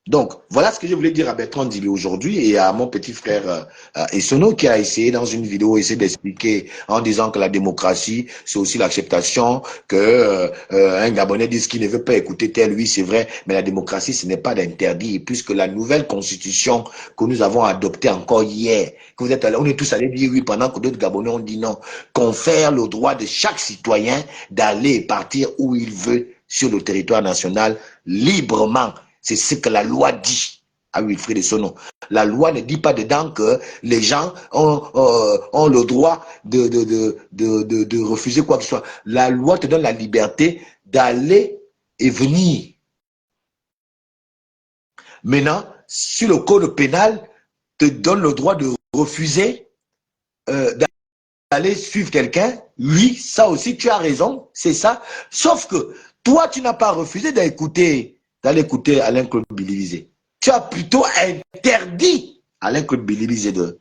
Donc, voilà ce que je voulais dire à Bertrand Dibi aujourd'hui et à mon petit frère Essono qui a essayé dans une vidéo d'expliquer en disant que la démocratie, c'est aussi l'acceptation que un Gabonais dise qu'il ne veut pas écouter tel, oui, c'est vrai, mais la démocratie, ce n'est pas d'interdit, puisque la nouvelle constitution que nous avons adoptée encore hier, que vous êtes allés, on est tous allés dire oui, pendant que d'autres Gabonais ont dit non, confère le droit de chaque citoyen d'aller et partir où il veut sur le territoire national librement. C'est ce que la loi dit à Wilfried Essono. La loi ne dit pas dedans que les gens ont le droit de refuser quoi que ce soit. La loi te donne la liberté d'aller et venir. Maintenant, si le code pénal te donne le droit de refuser d'aller suivre quelqu'un, oui, ça aussi tu as raison, c'est ça. Sauf que toi, tu n'as pas refusé d'aller écouter Alain-Claude Bilivisé. Tu as plutôt interdit à Alain-Claude Bilivisé de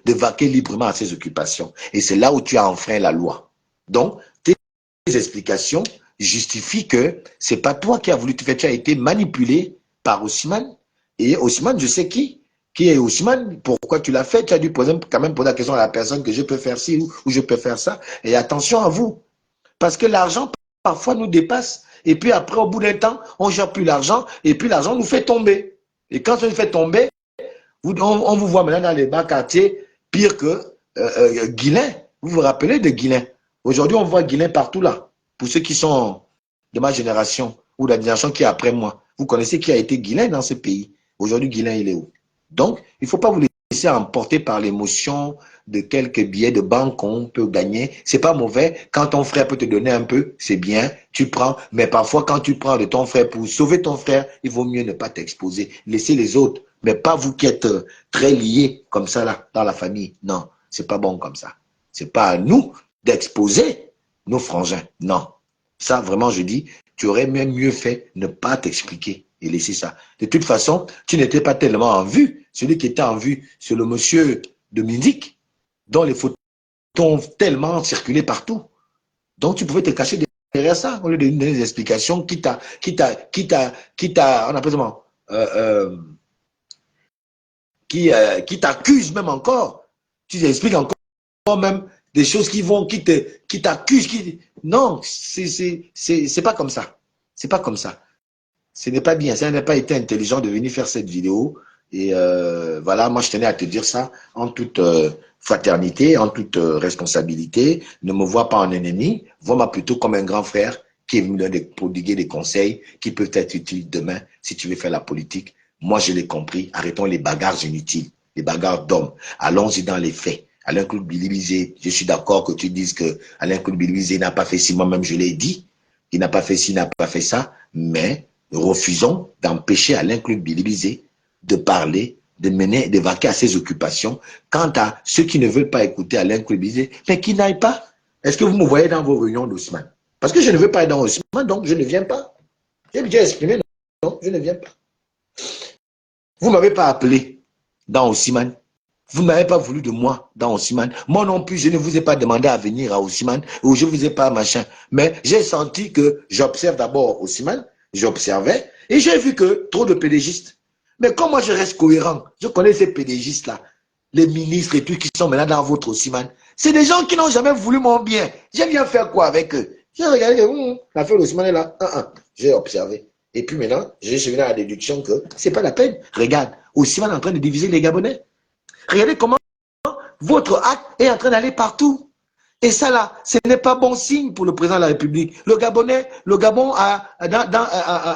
vaquer librement à ses occupations. Et c'est là où tu as enfreint la loi. Donc, tes explications justifient que ce n'est pas toi qui as voulu te faire. Tu as été manipulé par Ousmane Et Ousmane, je sais qui est Ousmane, pourquoi tu l'as fait, tu as dû quand même poser la question à la personne que je peux faire ci ou je peux faire ça. Et attention à vous, parce que l'argent, parfois, nous dépasse. Et puis après, au bout d'un temps, on ne gère plus l'argent, et puis l'argent nous fait tomber. Et quand ça nous fait tomber, on vous voit maintenant dans les bas quartiers, pire que Guilain. Vous vous rappelez de Guilain? Aujourd'hui, on voit Guilain partout là. Pour ceux qui sont de ma génération ou de la génération qui est après moi, vous connaissez qui a été Guilain dans ce pays. Aujourd'hui, Guilain, il est où? Donc, il ne faut pas vous laisser emporter par l'émotion de quelques billets de banque qu'on peut gagner. C'est pas mauvais. Quand ton frère peut te donner un peu, c'est bien, tu prends. Mais parfois, quand tu prends de ton frère pour sauver ton frère, il vaut mieux ne pas t'exposer. Laissez les autres, mais pas vous qui êtes très liés comme ça là, dans la famille. Non, c'est pas bon comme ça. C'est pas à nous d'exposer nos frangins. Non. Ça, vraiment, je dis, tu aurais même mieux fait ne pas t'expliquer et laisser ça. De toute façon, tu n'étais pas tellement en vue. Celui qui était en vue, c'est le monsieur de Munich, dont les photos ont tellement circulé partout. Donc, tu pouvais te cacher derrière ça, au lieu de donner des explications, on appelle comment, qui t'accuse même encore. Tu t'expliques encore même des choses qui t'accusent, non, c'est pas comme ça. C'est pas comme ça. Ce n'est pas bien, ça n'a pas été intelligent de venir faire cette vidéo. Et voilà, moi je tenais à te dire ça en toute fraternité, en toute responsabilité. Ne me vois pas en ennemi, vois-moi plutôt comme un grand frère qui est venu me prodiguer des conseils qui peuvent être utiles demain si tu veux faire la politique. Moi je l'ai compris, arrêtons les bagarres inutiles, les bagarres d'hommes. Allons-y dans les faits. Alain Claude Bilibizé, je suis d'accord que tu dises que Alain Claude Bilibizé n'a pas fait ci, moi-même je l'ai dit. Il n'a pas fait ci, il n'a pas fait ça, mais refusons d'empêcher Alain Claude Bilibizé de parler, de mener, de vaquer à ses occupations. Quant à ceux qui ne veulent pas écouter Alain Claude Bilibizé, mais qui n'aillent pas. Est-ce que vous me voyez dans vos réunions d'Ousmane? Parce que je ne veux pas être dans Ousmane, donc je ne viens pas. J'ai déjà exprimé, non, je ne viens pas. Vous ne m'avez pas appelé dans Ousmane. Vous n'avez pas voulu de moi dans Ousmane. Moi non plus, je ne vous ai pas demandé à venir à Ousmane ou je ne vous ai pas machin. Mais j'ai senti que j'observe d'abord Ousmane, j'observais et j'ai vu que trop de pédégistes. Mais comme moi je reste cohérent, je connais ces pédégistes-là, les ministres et tout qui sont maintenant dans votre Ousmane. C'est des gens qui n'ont jamais voulu mon bien. Je viens faire quoi avec eux? J'ai regardé, l'affaire Ousmane est là. J'ai observé. Et puis maintenant, j'ai venu à la déduction que c'est pas la peine. Regarde, Ousmane est en train de diviser les Gabonais. Regardez comment votre acte est en train d'aller partout. Et ça là, ce n'est pas bon signe pour le président de la République. Le Gabon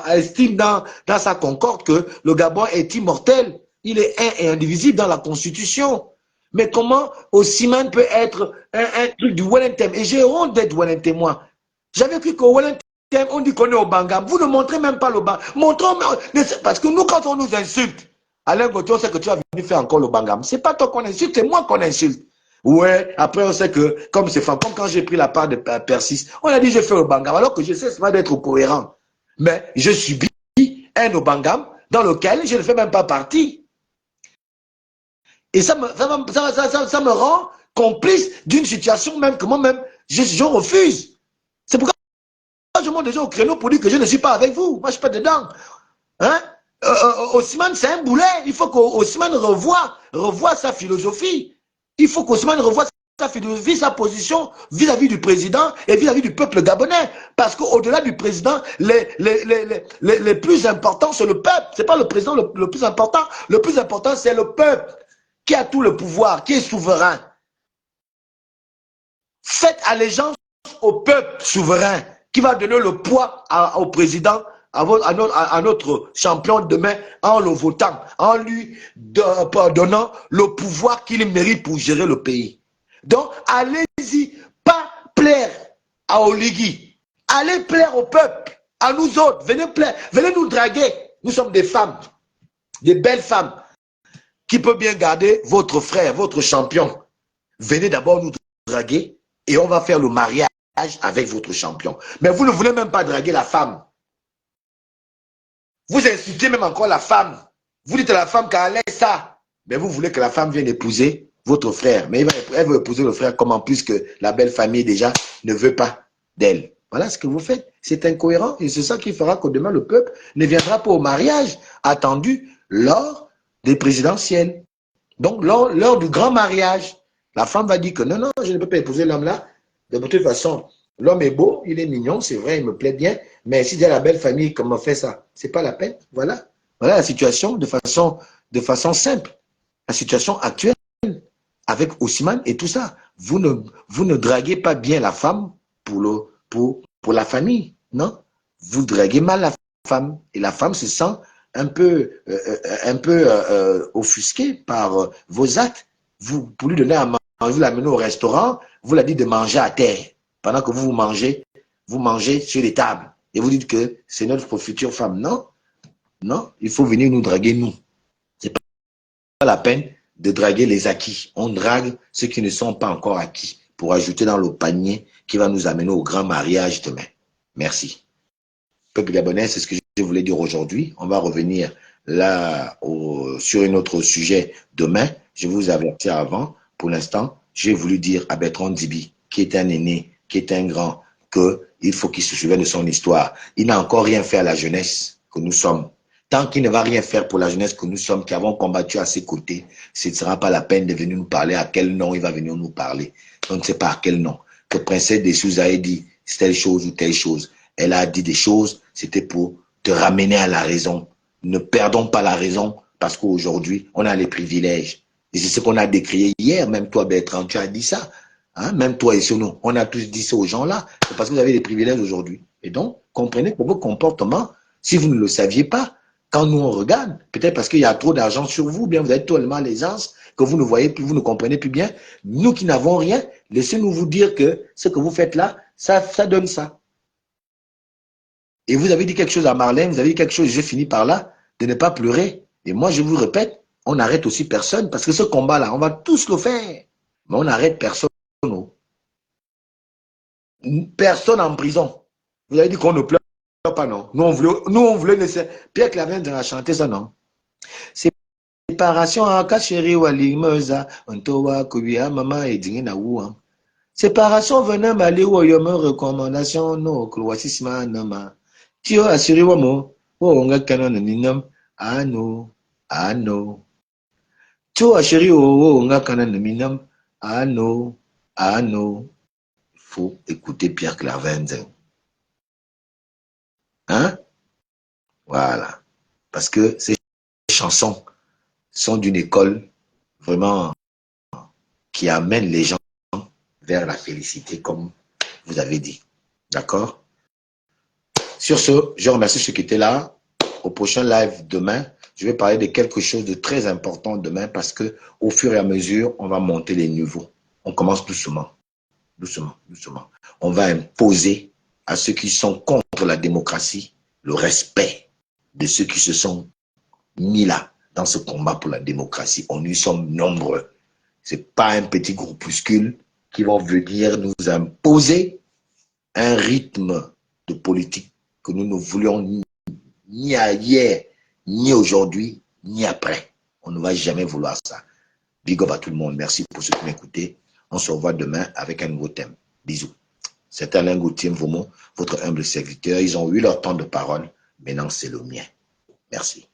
estime dans sa concorde que le Gabon est immortel. Il est un et indivisible dans la Constitution. Mais comment Osimhen peut être un truc du Wellington? Et j'ai honte d'être Wellington, moi. J'avais cru qu'au Wellington, on dit qu'on est au Bangam. Vous ne montrez même pas le Bangam. Montrons, parce que nous, quand on nous insulte, Alain Gauthier, on sait que tu as venu faire encore le Bangam. C'est pas toi qu'on insulte, c'est moi qu'on insulte. Ouais, après on sait que, comme c'est comme quand j'ai pris la part de Persis, on a dit je fais le Bangam, alors que je sais pas d'être cohérent. Mais je subis un Obangam dans lequel je ne fais même pas partie. Et ça me rend complice d'une situation même que moi-même, je refuse. C'est pourquoi je monte déjà au créneau pour dire que je ne suis pas avec vous. Moi, je ne suis pas dedans. Hein? Ousmane, c'est un boulet. Il faut qu'Ousmane revoie sa philosophie. Il faut qu'Ousmane revoie sa philosophie, sa position vis-à-vis du président et vis-à-vis du peuple gabonais. Parce qu'au-delà du président, les plus importants, c'est le peuple. Ce n'est pas le président le plus important. Le plus important, c'est le peuple qui a tout le pouvoir, qui est souverain. Faites allégeance au peuple souverain qui va donner le poids au président, à notre champion demain, en le votant, en lui donnant le pouvoir qu'il mérite pour gérer le pays. Donc, allez-y, pas plaire à Oligui. Allez plaire au peuple, à nous autres. Venez plaire, venez nous draguer. Nous sommes des femmes, des belles femmes, qui peuvent bien garder votre frère, votre champion. Venez d'abord nous draguer et on va faire le mariage avec votre champion. Mais vous ne voulez même pas draguer la femme. Vous insultez même encore la femme. Vous dites à la femme qu'elle est ça. Mais vous voulez que la femme vienne épouser votre frère. Mais elle veut épouser le frère comment, puisque la belle famille déjà ne veut pas d'elle. Voilà ce que vous faites. C'est incohérent et c'est ça qui fera que demain le peuple ne viendra pas au mariage attendu lors des présidentielles. Donc, lors du grand mariage, la femme va dire que non, non, je ne peux pas épouser l'homme-là. De toute façon, l'homme est beau, il est mignon, c'est vrai, il me plaît bien, mais si j'ai la belle famille, comment fait ça? C'est pas la peine. Voilà. Voilà la situation de façon simple. La situation actuelle avec Ousmane et tout ça. Vous ne draguez pas bien la femme pour la famille, non? Vous draguez mal la femme et la femme se sent un peu, offusquée par vos actes. Vous, pour lui donner à manger, vous l'amenez au restaurant, vous la dites de manger à terre pendant que vous mangez sur les tables et vous dites que c'est notre future femme. Non, non, il faut venir nous draguer nous. C'est pas la peine de draguer les acquis. On drague ceux qui ne sont pas encore acquis pour ajouter dans le panier qui va nous amener au grand mariage demain. Merci. Peuple gabonais, c'est ce que je voulais dire aujourd'hui. On va revenir là sur un autre sujet demain. Je vous avertis avant. Pour l'instant, j'ai voulu dire à Bertrand Dibi, qui est un aîné, qui est un grand, qu'il faut qu'il se souvienne de son histoire. Il n'a encore rien fait à la jeunesse que nous sommes. Tant qu'il ne va rien faire pour la jeunesse que nous sommes, qui avons combattu à ses côtés, ce ne sera pas la peine de venir nous parler à quel nom il va venir nous parler. On ne sait pas à quel nom. Que Princesse des Souza ait dit telle chose ou telle chose. Elle a dit des choses, c'était pour te ramener à la raison. Ne perdons pas la raison parce qu'aujourd'hui, on a les privilèges. Et c'est ce qu'on a décrié hier, même toi Bertrand, tu as dit ça. Hein? Même toi et Sono, on a tous dit ça aux gens-là. C'est parce que vous avez des privilèges aujourd'hui. Et donc, comprenez que vos comportements, si vous ne le saviez pas, quand nous on regarde, peut-être parce qu'il y a trop d'argent sur vous, bien vous avez tellement l'aisance que vous ne voyez plus, vous ne comprenez plus bien. Nous qui n'avons rien, laissez-nous vous dire que ce que vous faites là, ça donne ça. Et vous avez dit quelque chose à Marlène, vous avez dit quelque chose, j'ai fini par là, de ne pas pleurer. Et moi, je vous répète, on n'arrête aussi personne, parce que ce combat-là, on va tous le faire. Mais on n'arrête personne. Personne en prison. Vous avez dit qu'on ne pleure pas, non? Nous, on voulait laisser. Pierre Claver a chanté ça, non? Séparation à Kacheri ou à Limosa, Ontowa, Kobia, Maman et Dingina Wouan. Séparation venant m'aller ou yome recommandation, no, Kouassisma, Nama. Tio assuré wamo, on a canon ninam, ano. Tio assuré on a canon minam, ano. Il faut écouter Pierre Clavenzen. Hein? Voilà. Parce que ces chansons sont d'une école vraiment qui amène les gens vers la félicité, comme vous avez dit. D'accord? Sur ce, je remercie ceux qui étaient là. Au prochain live demain, je vais parler de quelque chose de très important demain parce que au fur et à mesure, on va monter les niveaux. On commence doucement. On va imposer à ceux qui sont contre la démocratie le respect de ceux qui se sont mis là dans ce combat pour la démocratie. On y sommes nombreux. Ce n'est pas un petit groupuscule qui va venir nous imposer un rythme de politique que nous ne voulions ni hier, ni aujourd'hui, ni après. On ne va jamais vouloir ça. Big up à tout le monde. Merci pour ceux qui m'écoutaient. On se revoit demain avec un nouveau thème. Bisous. C'était Alain Gauthier Mvomo, votre humble serviteur. Ils ont eu leur temps de parole. Maintenant, c'est le mien. Merci.